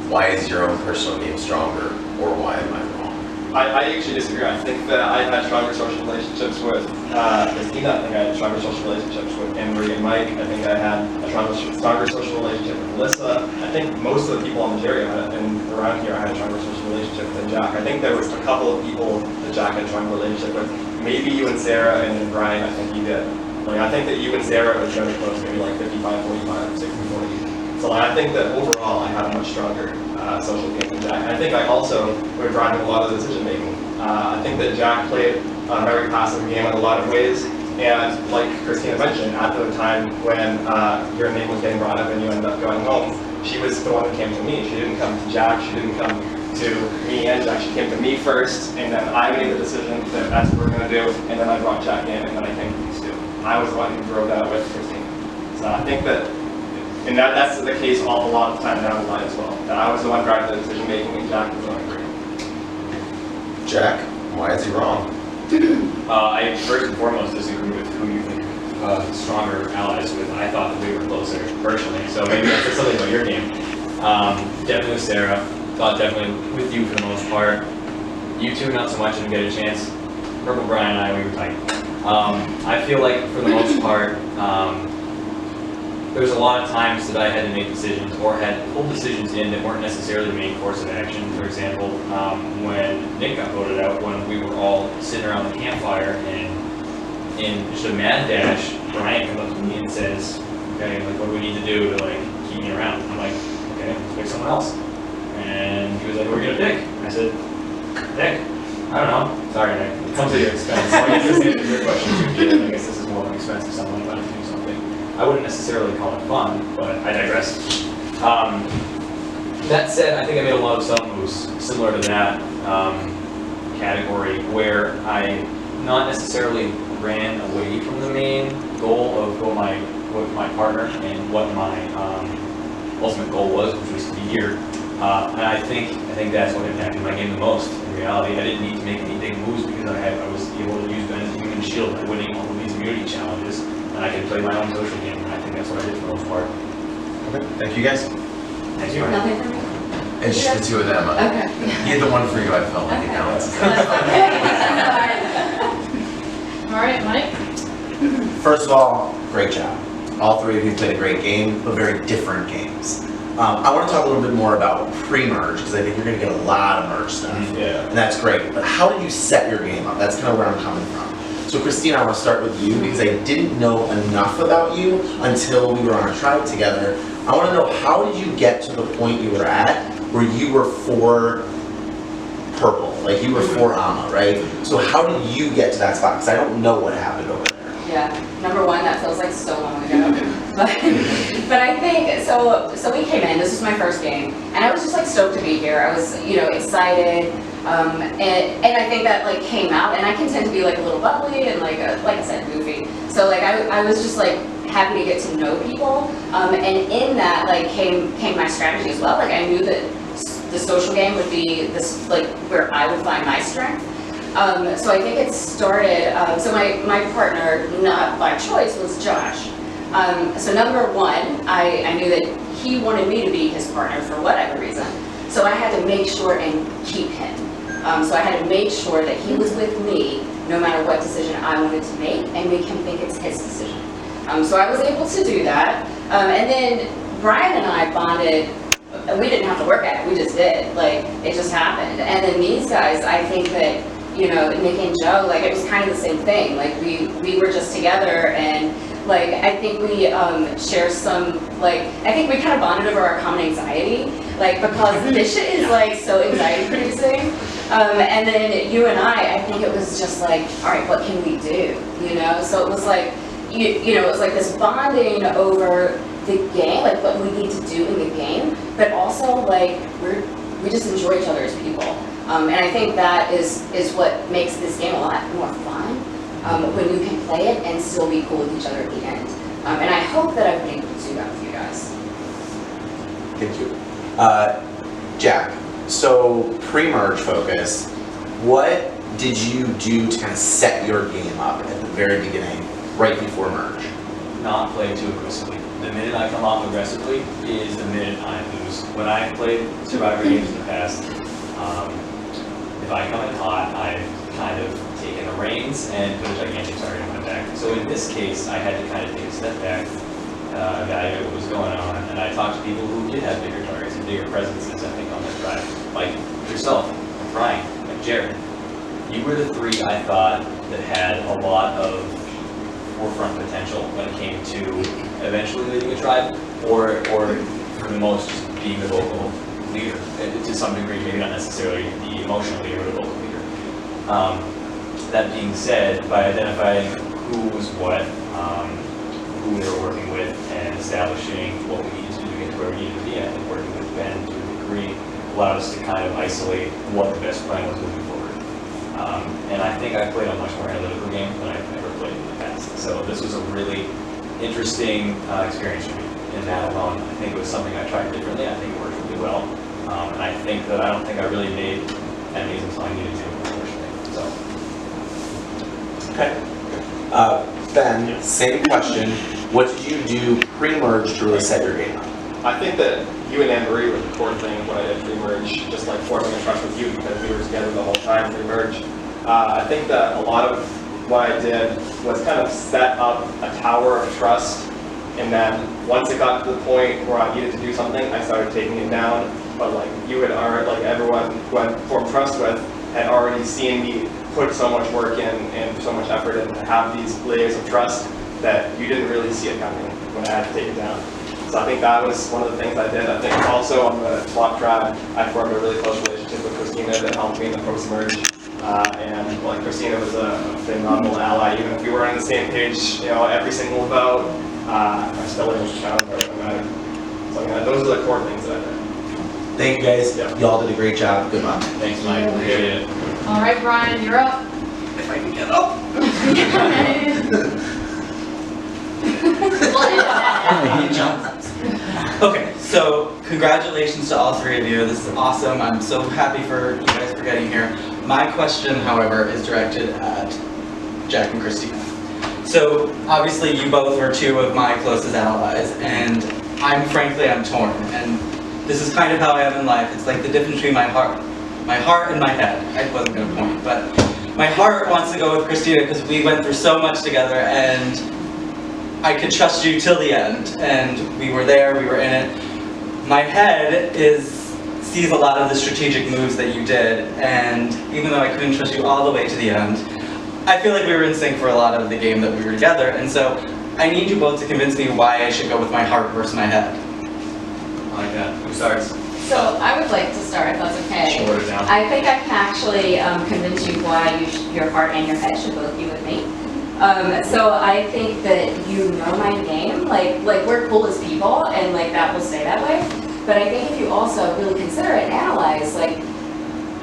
O: Why is your own personal game stronger, or why am I wrong?
B: I actually disagree. I think that I had stronger social relationships with Christina. I think I had stronger social relationships with Anne-Marie and Mike. I think I had a stronger social relationship with Melissa. I think most of the people in Ontario and around here I had a stronger social relationship than Jack. I think there was a couple of people that Jack had a stronger relationship with. Maybe you and Sarah, and then Brian, I think you did. Like, I think that you and Sarah was very close, maybe like 55-45, 60-40. So I think that overall I had a much stronger social game than Jack. And I think I also were driving a lot of the decision making. I think that Jack played a very passive game in a lot of ways. And like Christina mentioned, at the time when your name was getting brought up and you ended up going home, she was the one that came to me. She didn't come to Jack, she didn't come to me and Jack. She came to me first, and then I made the decision that that's what we're going to do, and then I brought Jack in, and then I came to these two. I was the one who drove that with Christina. So I think that, and that's the case a lot of the time down the line as well. That I was the one driving the decision making, and Jack was the one agreeing.
O: Jack, why is he wrong?
K: I first and foremost disagree with who you think stronger allies with. I thought that we were closer personally, so maybe that says something about your game. Definitely with Sarah. Thought definitely with you for the most part. You two, not so much, didn't get a chance. Purple Brian and I, we were tight. I feel like for the most part, there was a lot of times that I had to make decisions or had pulled decisions in that weren't necessarily the main course of action. For example, when Nick got voted out, when we were all sitting around the campfire and in just a mad dash, Brian comes up to me and says, okay, like, what do we need to do to like keep me around? I'm like, okay, let's pick someone else. And he was like, who are we gonna pick? I said, Nick. I don't know. Sorry, Nick. It comes at your expense. So I guess this answers your question too, Jim. I guess this is more of an expense if someone wanted to do something. I wouldn't necessarily call it fun, but I digress. That said, I think I made a lot of sub moves similar to that category where I not necessarily ran away from the main goal of what my partner and what my ultimate goal was, which was to be here. And I think that's what impacted my game the most. In reality, I didn't need to make any big moves because I was able to use Ben as a human shield by winning all of these immunity challenges, and I could play my own social game. And I think that's what I did for the most part.
O: Okay, thank you guys.
I: Thank you. Nothing for me?
O: It's just the two of them.
I: Okay.
O: He had the one for you, I felt like it counts.
A: All right, Mike.
O: First of all, great job. All three of you played a great game, but very different games. I want to talk a little bit more about pre-merge, because I think you're going to get a lot of merge stuff.
B: Yeah.
O: And that's great. But how did you set your game up? That's kind of where I'm coming from. So Christina, I want to start with you, because I didn't know enough about you until we were on a tribe together. I want to know, how did you get to the point you were at where you were for purple? Like, you were for Amma, right? So how did you get to that spot? Because I don't know what happened over there.
I: Yeah, number one, that feels like so long ago. But I think, so we came in, this was my first game, and I was just like stoked to be here. I was, excited, and I think that like came out, and I can tend to be like a little bubbly and like I said, goofy. So like I was just like happy to get to know people, and in that like came my strategy as well. Like I knew that the social game would be this, like where I would find my strength. So I think it started, so my partner, not by choice, was Josh. So number one, I knew that he wanted me to be his partner for whatever reason. So I had to make sure and keep him. So I had to make sure that he was with me no matter what decision I wanted to make and make him think it's his decision. So I was able to do that. And then Brian and I bonded. We didn't have to work at it, we just did. Like, it just happened. And then these guys, I think that, Nick and Joe, like it was kind of the same thing. Like we were just together, and like I think we share some, like I think we kind of bonded over our common anxiety, like because this shit is like so anxiety producing. And then you and I think it was just like, all right, what can we do? So it was like, it was like this bonding over the game, like what we need to do in the game, but also like we just enjoy each other as people. And I think that is what makes this game a lot more fun, when you can play it and still be cool with each other at the end. And I hope that I've been able to do that with you guys.
O: Thank you. Jack, so pre-merge focus, what did you do to kind of set your game up at the very beginning, right before merge?
J: Not play too aggressively. The minute I come off aggressively is the minute I lose. When I played Survivor games in the past,
K: if I come in hot, I've kind of taken the reins and put a gigantic target on my back. So in this case, I had to kind of take a step back, evaluate what was going on, and I talked to people who did have bigger targets and bigger presences, I think, on this drive. Like yourself, like Brian, like Jared. You were the three I thought that had a lot of forefront potential when it came to eventually leading a tribe, or for the most, just being the vocal leader, to some degree, maybe not necessarily the emotional leader, but the vocal leader. That being said, by identifying who was what, who we were working with, and establishing what we needed to do to get to where we needed to be, I think working with Ben to a degree allowed us to kind of isolate what the best plan was moving forward. And I think I played a much more analytical game than I've ever played in the past. So this was a really interesting experience for me in that alone. I think it was something I tried differently. I think it worked really well. And I think that I don't think I really made enemies until I needed to, unfortunately. So.
O: Okay. Ben, same question. What did you do pre-merge to really set your game up?
B: I think that you and Anne-Marie were the core thing when I did pre-merge, just like forming a trust with you because we were together the whole time pre-merge. I think that a lot of what I did was kind of set up a tower of trust, and then once it got to the point where I needed to do something, I started taking it down. But like you had already, like everyone who I formed trust with had already seen me put so much work in and so much effort in to have these layers of trust that you didn't really see it coming when I had to take it down. So I think that was one of the things I did. I think also on the swap tribe, I formed a really close relationship with Christina that helped me in the post-merge. And like Christina was a phenomenal ally. Even if we were on the same page, every single vote, I still didn't shout about it. So those are the core things that I did.
O: Thank you guys. Yeah. Y'all did a great job. Good luck.
K: Thanks, Mike. Appreciate it.
A: All right, Brian, you're up.
O: If I can get up.
P: Okay, so congratulations to all three of you. This is awesome. I'm so happy for you guys for getting here. My question, however, is directed at Jack and Christina. So obviously you both were two of my closest allies, and I'm torn. And this is kind of how I am in life. It's like the difference between my heart and my head. I wasn't going to point, but my heart wants to go with Christina because we went through so much together, and I could trust you till the end, and we were there, we were in it. My head sees a lot of the strategic moves that you did, and even though I couldn't trust you all the way to the end, I feel like we were in sync for a lot of the game that we were together, and so I need you both to convince me why I should go with my heart versus my head.
K: I like that. Who starts?
I: So I would like to start, if that's okay.
K: Short it down.
I: I think I can actually convince you why your heart and your head should both be with me. So I think that you know my game, like we're cool as people, and like that will stay that way. But I think if you also really consider it and analyze, like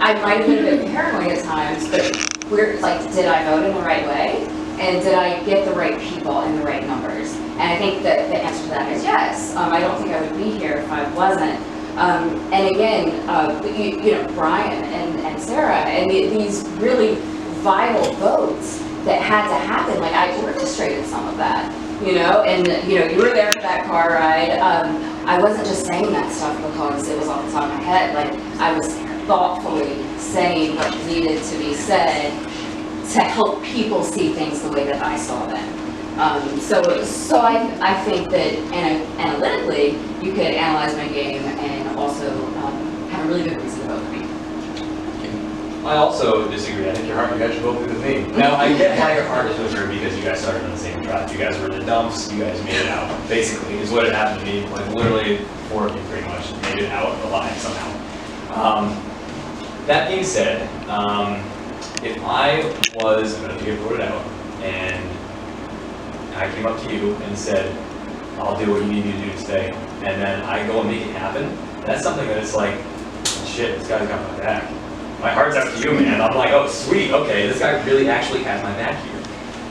I: I might have been a bit paranoid at times, but we're like, did I vote in the right way? And did I get the right people and the right numbers? And I think that the answer to that is yes. I don't think I would be here if I wasn't. And again, Brian and Sarah, and these really vital votes that had to happen, like I orchestrated some of that, and you were there for that car ride. I wasn't just saying that stuff because it was off the top of my head, like I was thoughtfully saying what needed to be said to help people see things the way that I saw them. So I think that analytically, you could analyze my game and also have a really good reason to vote for me.
K: I also disagree. I think your heart and your head should both be with me. Now, I get why your heart is with her because you guys started on the same track. You guys were in the dumps. You guys made it out. Basically, is what had happened to me. Like literally, four of you pretty much made it out alive somehow. That being said, if I was going to get voted out and I came up to you and said, I'll do what you need me to do to stay, and then I go and make it happen, that's something that it's like, shit, this guy's got my back. My heart's out to you, man. I'm like, oh, sweet, okay, this guy really actually has my back here.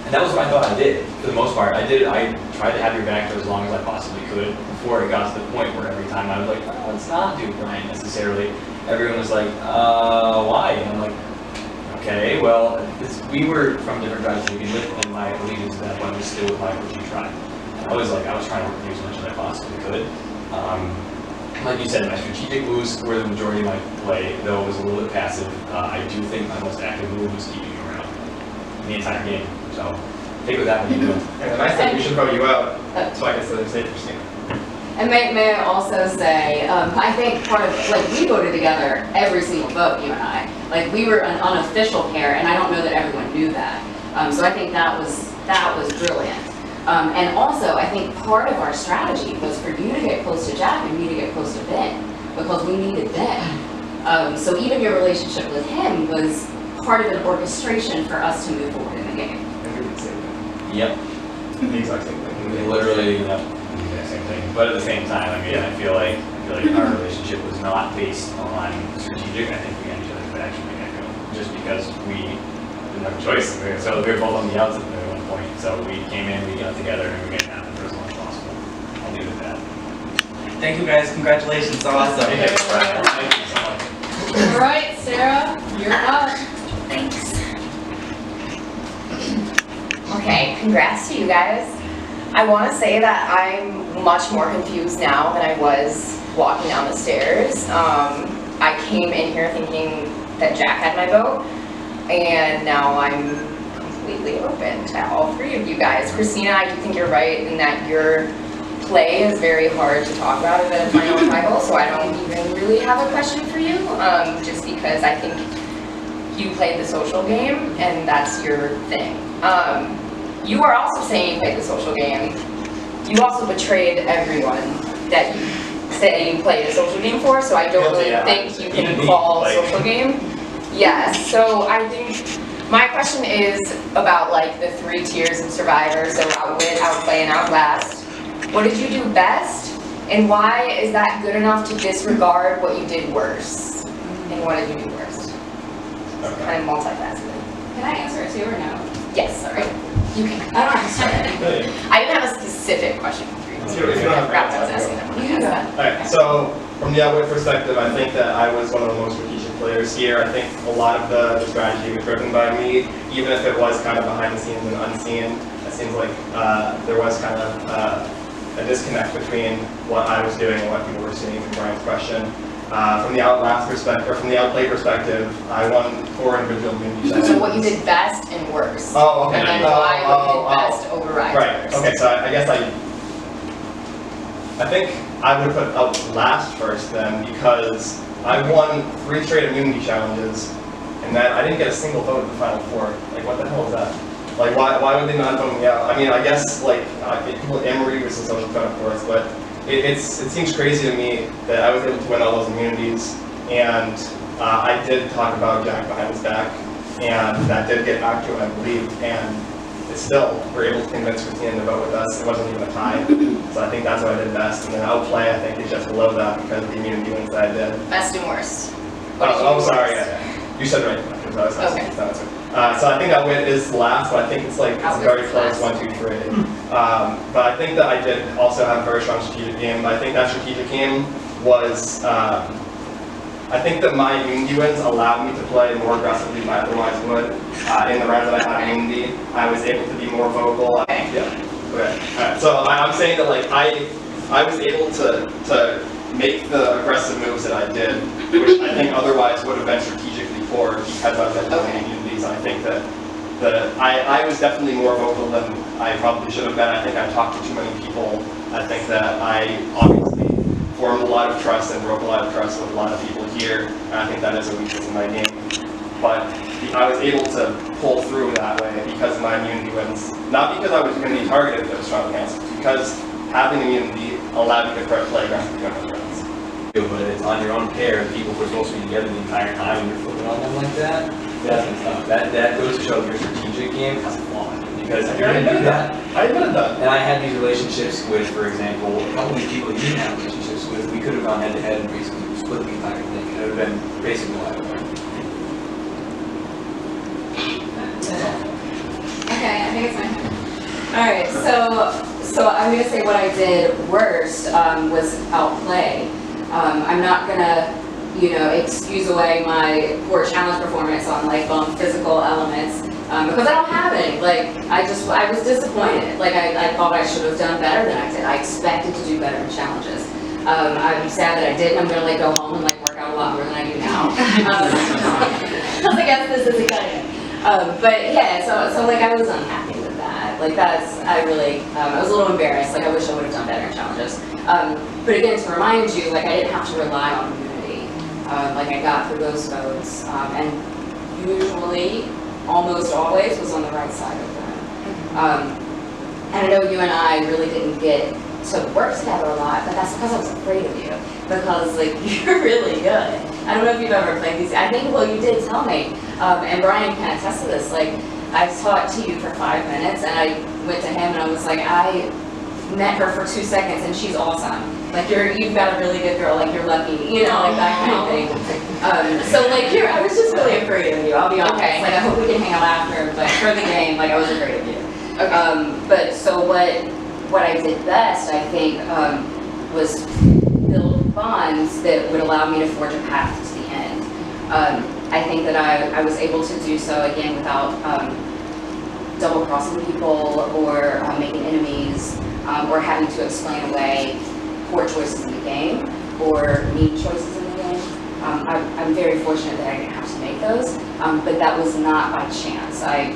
K: And that was what I thought I did, for the most part. I tried to have your back for as long as I possibly could before it got to the point where every time I was like, oh, let's not do Brian necessarily. Everyone was like, why? And I'm like, okay, well, we were from different tribes to begin with, and my allegiance at that point was still with my OG tribe. And I was trying to work with you as much as I possibly could. like you said, my strategic moves were the majority of my play, though it was a little bit passive. I do think my most active move was keeping you around the entire game. So take with that when you do.
B: And then I said we should vote you out, so I guess they're safe for Christina.
I: And may I also say, I think part of, like, we voted together every single vote, you and I. Like, we were an unofficial pair, and I don't know that everyone knew that. So I think that was brilliant. And also, I think part of our strategy was for you to get close to Jack and me to get close to Ben, because we needed Ben. So even your relationship with him was part of an orchestration for us to move forward in the game.
B: And we did the same thing.
K: Yep.
B: The exact same thing.
K: We literally the exact same thing. But at the same time, I mean, I feel like our relationship was not based on strategic. I think we got each other's back from the get-go, just because we didn't have a choice. So we were both on the outs at one point. So we came in, we got together, and we made it happen for as long as possible. I'll leave it at that.
P: Thank you guys, congratulations, so awesome.
K: Thank you so much.
A: All right, Sarah, you're up.
Q: Thanks. Okay, congrats to you guys. I want to say that I'm much more confused now than I was walking down the stairs. I came in here thinking that Jack had my vote, and now I'm completely open to all three of you guys. Christina, I do think you're right in that your play is very hard to talk about at a final rival, so I don't even really have a question for you, just because I think you played the social game, and that's your thing. You are also saying you played the social game. You also betrayed everyone that you say you played a social game for, so I don't really think you can call social game. Yes, so I think my question is about like the 3 tiers of Survivor, so outwit, outplay, and outlast. What did you do best, and why is that good enough to disregard what you did worse? And what did you do worst? It's kind of multifaceted.
I: Can I answer it too or no?
Q: Yes, sorry.
I: You can. I don't have to start.
Q: I didn't have a specific question for you. I forgot what I was asking them.
I: You can go ahead.
B: Alright, so from the outwit perspective, I think that I was one of the most strategic players here. I think a lot of the strategy was driven by me, even if it was kind of behind the scenes and unseen. It seems like there was kind of a disconnect between what I was doing and what people were seeing from Brian's question. From the outlast perspective, or from the outplay perspective, I won 4 individual immunity challenges.
Q: So what you did best and worst.
B: Oh, okay.
Q: And then why what you did best overrides
B: Right.
Q: worst.
B: Okay. So I guess I think I would put outlast first then, because I won 3 straight immunity challenges, and then I didn't get a single vote in the final 4. Like, what the hell is that? Like, why would they not vote me out? I mean, I guess like Emery was a social fan, of course, but it seems crazy to me that I was able to win all those immunities, and I did talk about Jack behind his back, and that did get back to him, I believe, and it's still, we're able to convince Christina to vote with us. It wasn't even a tie, so I think that's what I did best. And then outplay, I think, is just below that because of the immunity wins that I did.
Q: Best and worst.
B: Oh, sorry, yeah. You said right. Okay. So I think outwit is last, but I think it's like it's very close, 1, 2, 3. But I think that I did also have a very strong strategic game. But I think that strategic game was, I think that my immunity wins allowed me to play more aggressively than I otherwise would. In the rounds that I had immunity, I was able to be more vocal. Yeah. Okay. So I'm saying that like I was able to make the aggressive moves that I did, which I think otherwise would have been strategically poor because I was playing immunities. I think that I was definitely more vocal than I probably should have been. I think I talked to too many people. I think that I obviously formed a lot of trust and broke a lot of trust with a lot of people here. And I think that is a weakness in my game. But I was able to pull through that way because of my immunity wins. Not because I was going to be targeted with strong hands, because having immunity allowed me to play aggressively on those rounds.
K: But it's on your own pair, and people were supposed to be together the entire time, and you're flipping on them like that. That's tough. That goes to show your strategic game has a flaw in it. Because if you're going to do that,
B: I admitted that.
K: And I had these relationships with, for example, a couple of these people you didn't have relationships with. We could have gone head to head and basically split the entire thing. It would have been basically wide open.
I: Okay, I think it's my turn. Alright, so I'm going to say what I did worst was outplay. I'm not going to, excuse away my poor challenge performance on like physical elements because I don't have any. Like, I was disappointed. Like, I thought I should have done better than I did. I expected to do better in challenges. I'm sad that I didn't. I'm gonna like go home and like work out a lot more than I do now. I guess this isn't cutting it. But yeah, so like I was unhappy with that. Like that's, I was a little embarrassed. Like I wish I would have done better in challenges. But again, to remind you, like I didn't have to rely on community. Like I got through those votes, and usually, almost always, was on the right side of them. And I know you and I really didn't get to work together a lot, but that's because I was afraid of you. Because like you're really good. I don't know if you've ever played these. I think well you did tell me, and Brian kind of tested this. Like I talked to you for 5 minutes, and I went to him and I was like, I met her for 2 seconds, and she's awesome. Like you've got a really good girl. Like you're lucky, you know, like that kind of thing. So like I was just really afraid of you. I'll be honest.
Q: Okay.
I: Like I hope we can hang out after, but for the game, like I was afraid of you.
Q: Okay.
I: But so what I did best, I think, was build bonds that would allow me to forge a path to the end. I think that I was able to do so again without double-crossing people or making enemies or having to explain away poor choices in the game or mean choices in the game. I'm very fortunate that I didn't have to make those, but that was not by chance. I,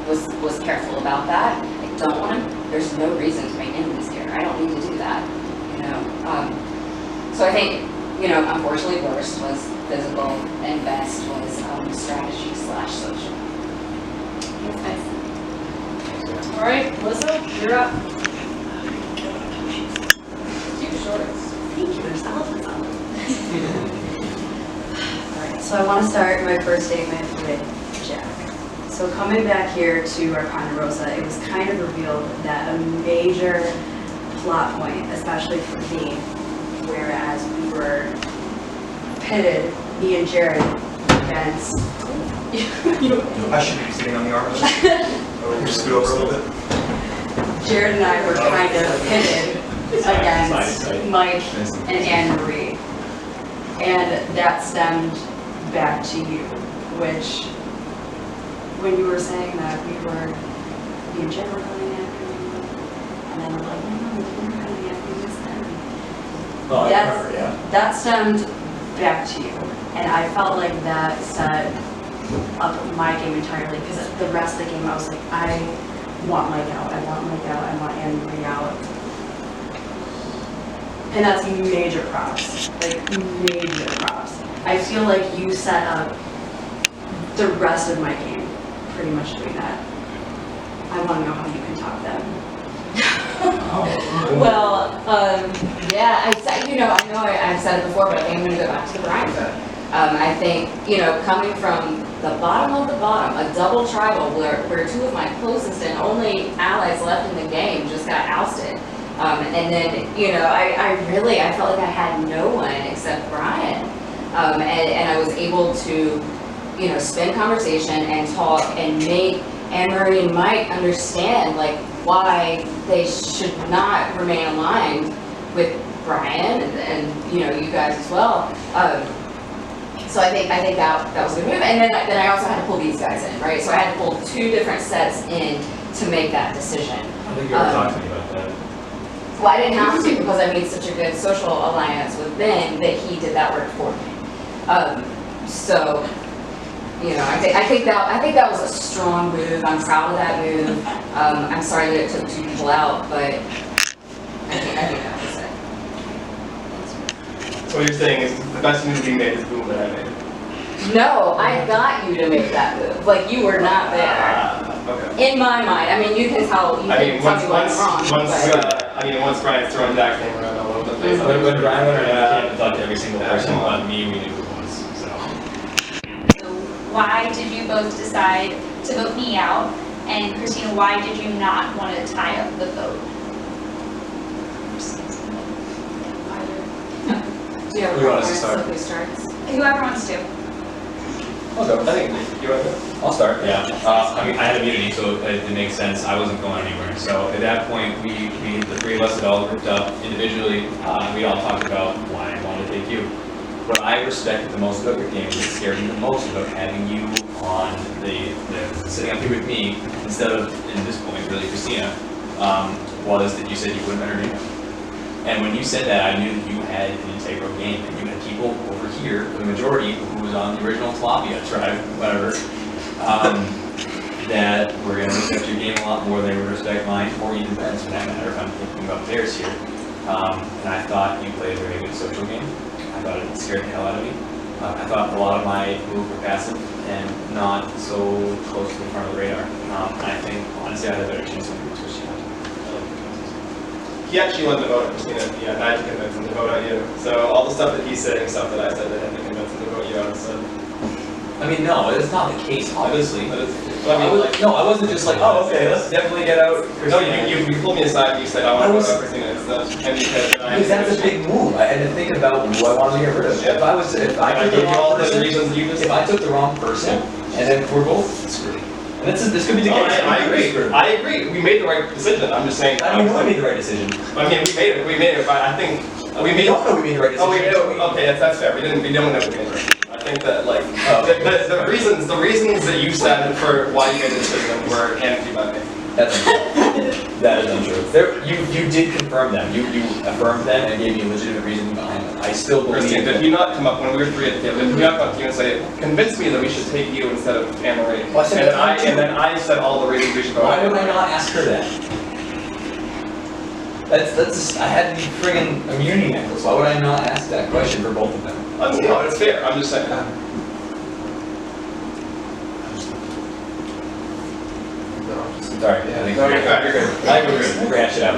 I: was careful about that. I don't want to. There's no reason to make enemies here. I don't need to do that. So I think, unfortunately, worst was physical, and best was strategy/social.
A: That's nice. All right, Melissa, you're up. Cute shorts.
E: Thank you, there's elephants on them. Alright, so I want to start my first statement with Jack. So coming back here to our Ponderosa, it was kind of revealed that a major plot point, especially for me, whereas we were pitted, me and Jared, against...
L: I should be sitting on the armrest. Just scoot over a little bit.
E: Jared and I were kind of pitted against Mike and Anne-Marie. And that stemmed back to you, which, when you were saying that me and Jared were coming after you, and then we're like, no, we're coming after you this time.
K: Oh, I remember, yeah.
E: That stemmed back to you. And I felt like that set up my game entirely, because the rest of the game I was like, I want Mike out, I want Mike out, I want Anne-Marie out. And that's major props, like major props. I feel like you set up the rest of my game pretty much doing that. I want to know how you can top that.
I: Well, yeah, I know I've said it before, but I think I'm going to go back to the Brian vote. I think, coming from the bottom of the bottom, a double tribal where two of my closest and only allies left in the game just got ousted. And then, I felt like I had no one except Brian. And I was able to, spend conversation and talk and make Anne-Marie and Mike understand, like, why they should not remain aligned with Brian and you guys as well. So I think that was a good move. And then I also had to pull these guys in, right? So I had to pull two different sets in to make that decision.
K: I think you were talking to me about that.
I: Well, I didn't have to because I made such a good social alliance with Ben that he did that work for me. So, I think that was a strong move. I'm proud of that move. I'm sorry that it took two people out, but I think that was it.
B: So what you're saying is the best move you made is the move that I made.
I: No, I got you to make that move. Like, you were not there.
B: Okay.
I: In my mind. I mean, you can tell me what's wrong.
B: Once Brian's throwing back thing around all over the place.
K: When Brian went around and talked to every single person on me, we knew who it was. So
F: Why did you both decide to vote me out? And Christina, why did you not want to tie up the vote?
I: Do you have
K: Who wants to
I: preference
K: start?
I: of who starts?
F: Whoever wants to.
K: I'll go. I think you want to go? I'll start. Yeah. I had immunity, so it makes sense. I wasn't going anywhere. So at that point, we the three of us had all grouped up individually. We all talked about why I wanted to take you. What I respected the most about your game, what scared me the most about having you on the sitting up here with me instead of, in this point, really Christina, was that you said you wouldn't entertain me. And when you said that, I knew that you
J: had an integral game, and you had people over here, the majority who was on the original Tilapia tribe, whatever, that were going to respect your game a lot more than they would respect mine, or even Ben's for that matter, if I'm thinking about theirs here. And I thought you played a very good social game. I thought it scared the hell out of me. I thought a lot of my moves were passive and not so close to the front of the radar. And I think, honestly, I had a better chance than Christina.
B: He actually wanted to vote on Christina, yeah, and I had to convince him to vote on you. So all the stuff that he's saying, stuff that I said, I had to convince him to vote you out instead.
J: I mean, no, it's not the case, obviously.
B: But
J: I wasn't just like, oh, okay, let's definitely get out
B: No,
J: Christina.
B: you pulled me aside and you said, I want to vote out Christina instead. And
J: Because that's a big move. I had to think about who I wanted to get rid of.
B: Yeah.
J: If I took the wrong person, if I took the wrong person, and then we're both screwed. And this could be the case.
B: I agree. I agree. We made the right decision. I'm just saying.
J: I mean, we made the right decision.
B: I mean, we made it. But I think
J: we don't know we made the right decision.
B: Okay, that's fair. We don't know we made the right decision. I think that like the reasons that you said for why you made the decision were handed by me.
J: That is untrue. You did confirm them. You affirmed them and gave me a legitimate reason behind them. I still believe.
B: Christine, did you not come up when we were three at the table? Did you not come up to you and say, convince me that we should take you instead of Anne-Marie?
J: Well,
B: and then I said all the reasons we should go.
J: Why would I not ask her that? That's I had the friggin' immunity necklace. Why would I not ask that question for both of them?
B: No, it's fair. I'm just saying.
J: Sorry, I think you're good. I think we're good. Crash it out.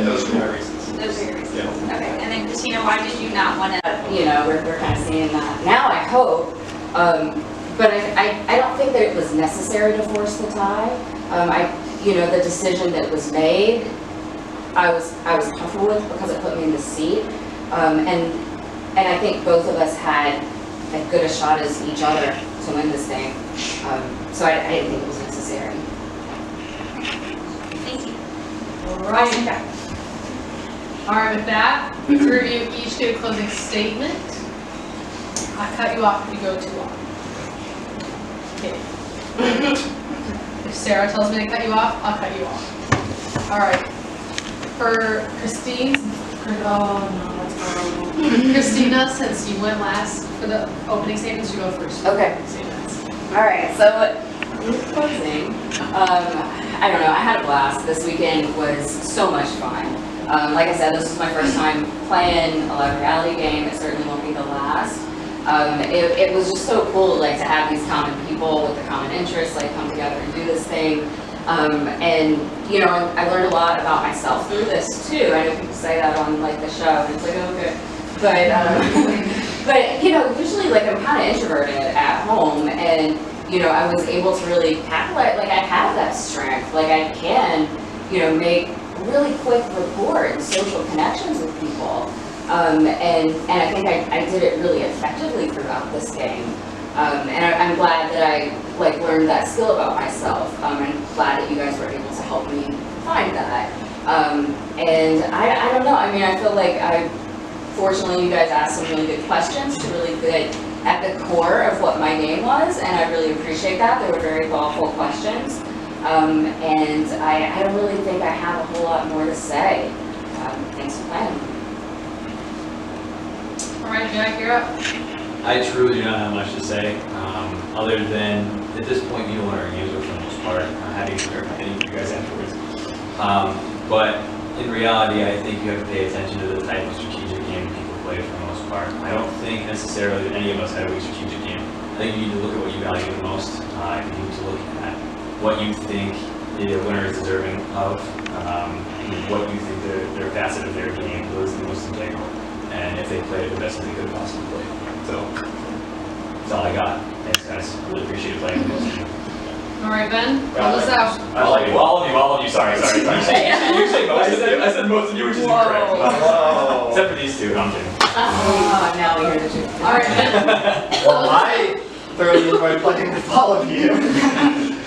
B: Those are my reasons.
F: Those are your reasons.
B: Yeah.
F: Okay, and then Christina, why did you not want to?
Q: You know, we're kind of seeing that now, I hope. But I don't think that it was necessary to force the tie. The decision that was made, I was comfortable with because it put me in the seat. And I think both of us had as good a shot as each other to win this thing. So I didn't think it was necessary.
F: Thank you.
A: All right, with that, to review, each do a closing statement. I cut you off if you go too long. Okay. If Sarah tells me to cut you off, I'll cut you off. All right. For Christine, Christina, since you went last for the opening statements, you go first.
Q: Okay. All right. So closing. I don't know. I had a blast. This weekend was so much fun. Like I said, this was my first time playing a live reality game. It certainly won't be the last. It was just so cool to have these common people with the common interests come together and do this thing. And I learned a lot about myself through this too. I know people say that on the show, and it's okay. But usually I'm kind of introverted at home, and I was able to really capitalize. I have that strength. I can make really quick rapport and social connections with people. And I think I did it really effectively throughout this game. And I'm glad that I learned that skill about myself. I'm glad that you guys were able to help me find that. And I don't know. I mean, I feel fortunately you guys asked some really good questions to really get at the core of what my game was, and I really appreciate that. They were very thoughtful questions. And I don't really think I have a whole lot more to say. Thanks for playing.
A: All right, Jack, you're up.
J: I truly do not have much to say, other than at this point you don't want to argue for the most part. I'm happy to hear any of you guys afterwards. But in reality, I think you have to pay attention to the type of strategic game people play for the most part. I don't think necessarily that any of us had a weak strategic game. I think you need to look at what you value the most. I think you need to look at what you think the winner is deserving of, what you think their facet of their game was the most integral, and if they played it the best that they could possibly play. So that's all I got. Thanks, guys. Really appreciate playing with you.
A: All right, Ben, close us out.
J: All of you. Sorry. You say most of you. I said most of you, which is incorrect. Except for these two. I'm kidding.
Q: Now we hear the truth.
A: All right, Ben.
B: Well, I thoroughly enjoyed playing with all of you.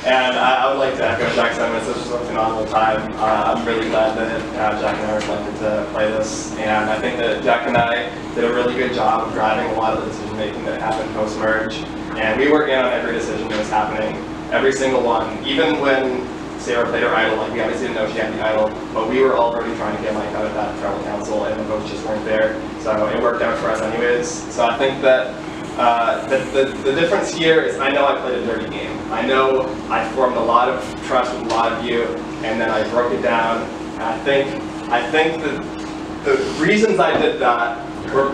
B: And I would like to echo Jack's sentiments. This was a phenomenal time. I'm really glad that Jack and I were selected to play this. And I think that Jack and I did a really good job of driving a lot of the decision making that happened post-merge. And we were in on every decision that was happening, every single one. Even when Sarah played her idol, we obviously didn't know she had the idol, but we were already trying to get Mike out of that tribal council, and the votes just weren't there. So it worked out for us anyways. So I think that the difference here is I know I played a dirty game. I know I formed a lot of trust with a lot of you, and then I broke it down. And I think that the reasons I did that were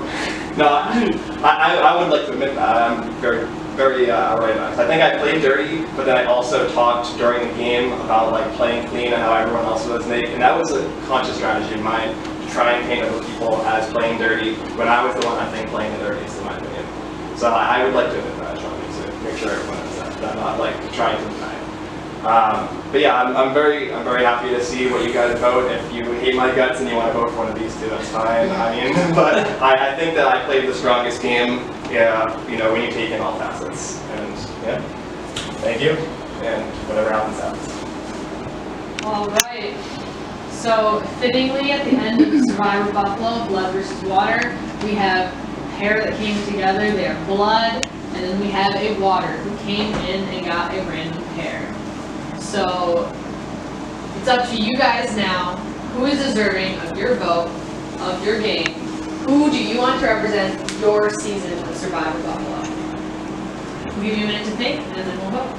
B: not. I would like to admit that I'm very right about it. I think I played dirty, but then I also talked during the game about like playing clean and how everyone else was naked, and that was a conscious strategy of mine to try and paint other people as playing dirty when I was the one I think playing the dirtiest in my opinion. So I would like to admit that, Sean, to make sure everyone knows that. I'm not like trying to deny it. But yeah, I'm very happy to see what you guys vote. If you hate my guts and you want to vote for one of these two, that's fine. I mean, but I think that I played the strongest game. Yeah, you know, when you take in all facets. And yeah, thank you. And whatever happens, happens.
A: All right. So fittingly, at the end of the Survivor Buffalo, Blood versus Water, we have a pair that came together. They are blood, and then we have a water who came in and got a random pair. So it's up to you guys now. Who is deserving of your vote, of your game? Who do you want to represent your season of Survivor Buffalo? We'll give you a minute to think, and then we'll vote.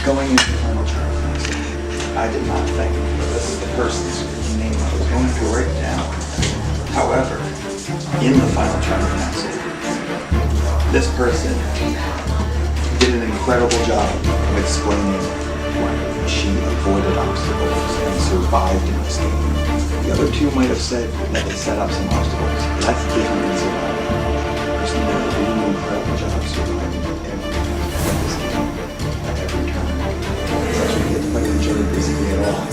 L: Going into the final trial, I did not think this is the person's name I was going to write down. However, in the final trial council, this person did an incredible job of explaining why she avoided obstacles and survived in this game. The other two might have said that they set up some obstacles. That's different than surviving. Christina did an incredible job surviving every aspect of this game at every turn. It's actually get to play with each other basically at all.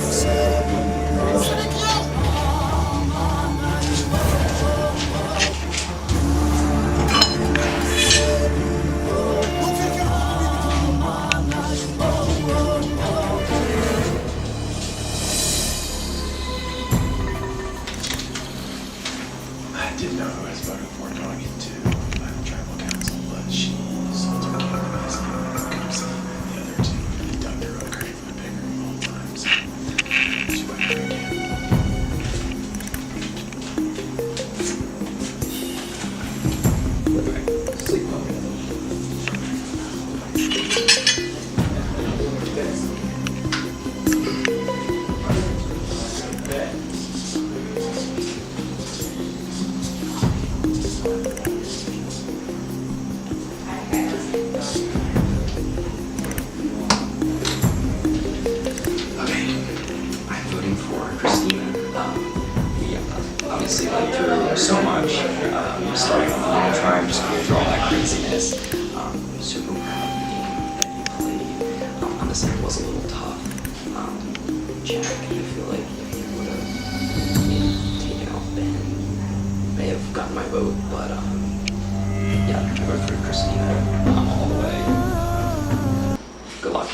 O: I didn't know who I was voting for going into the final tribal council, but she's ultimately the best game when it comes to the other two. Really dug their own grave and pick her all the time, so she went out again.
L: Sleep well.
M: I'm voting for Christina. We obviously went through so much, starting on the final tribe, just going through all that craziness. Super proud of the game that you played. Honestly, it was a little tough. Jack, I feel like if you would have taken out Ben, may have gotten my vote, but yeah, I voted for Christina all the way. Good luck.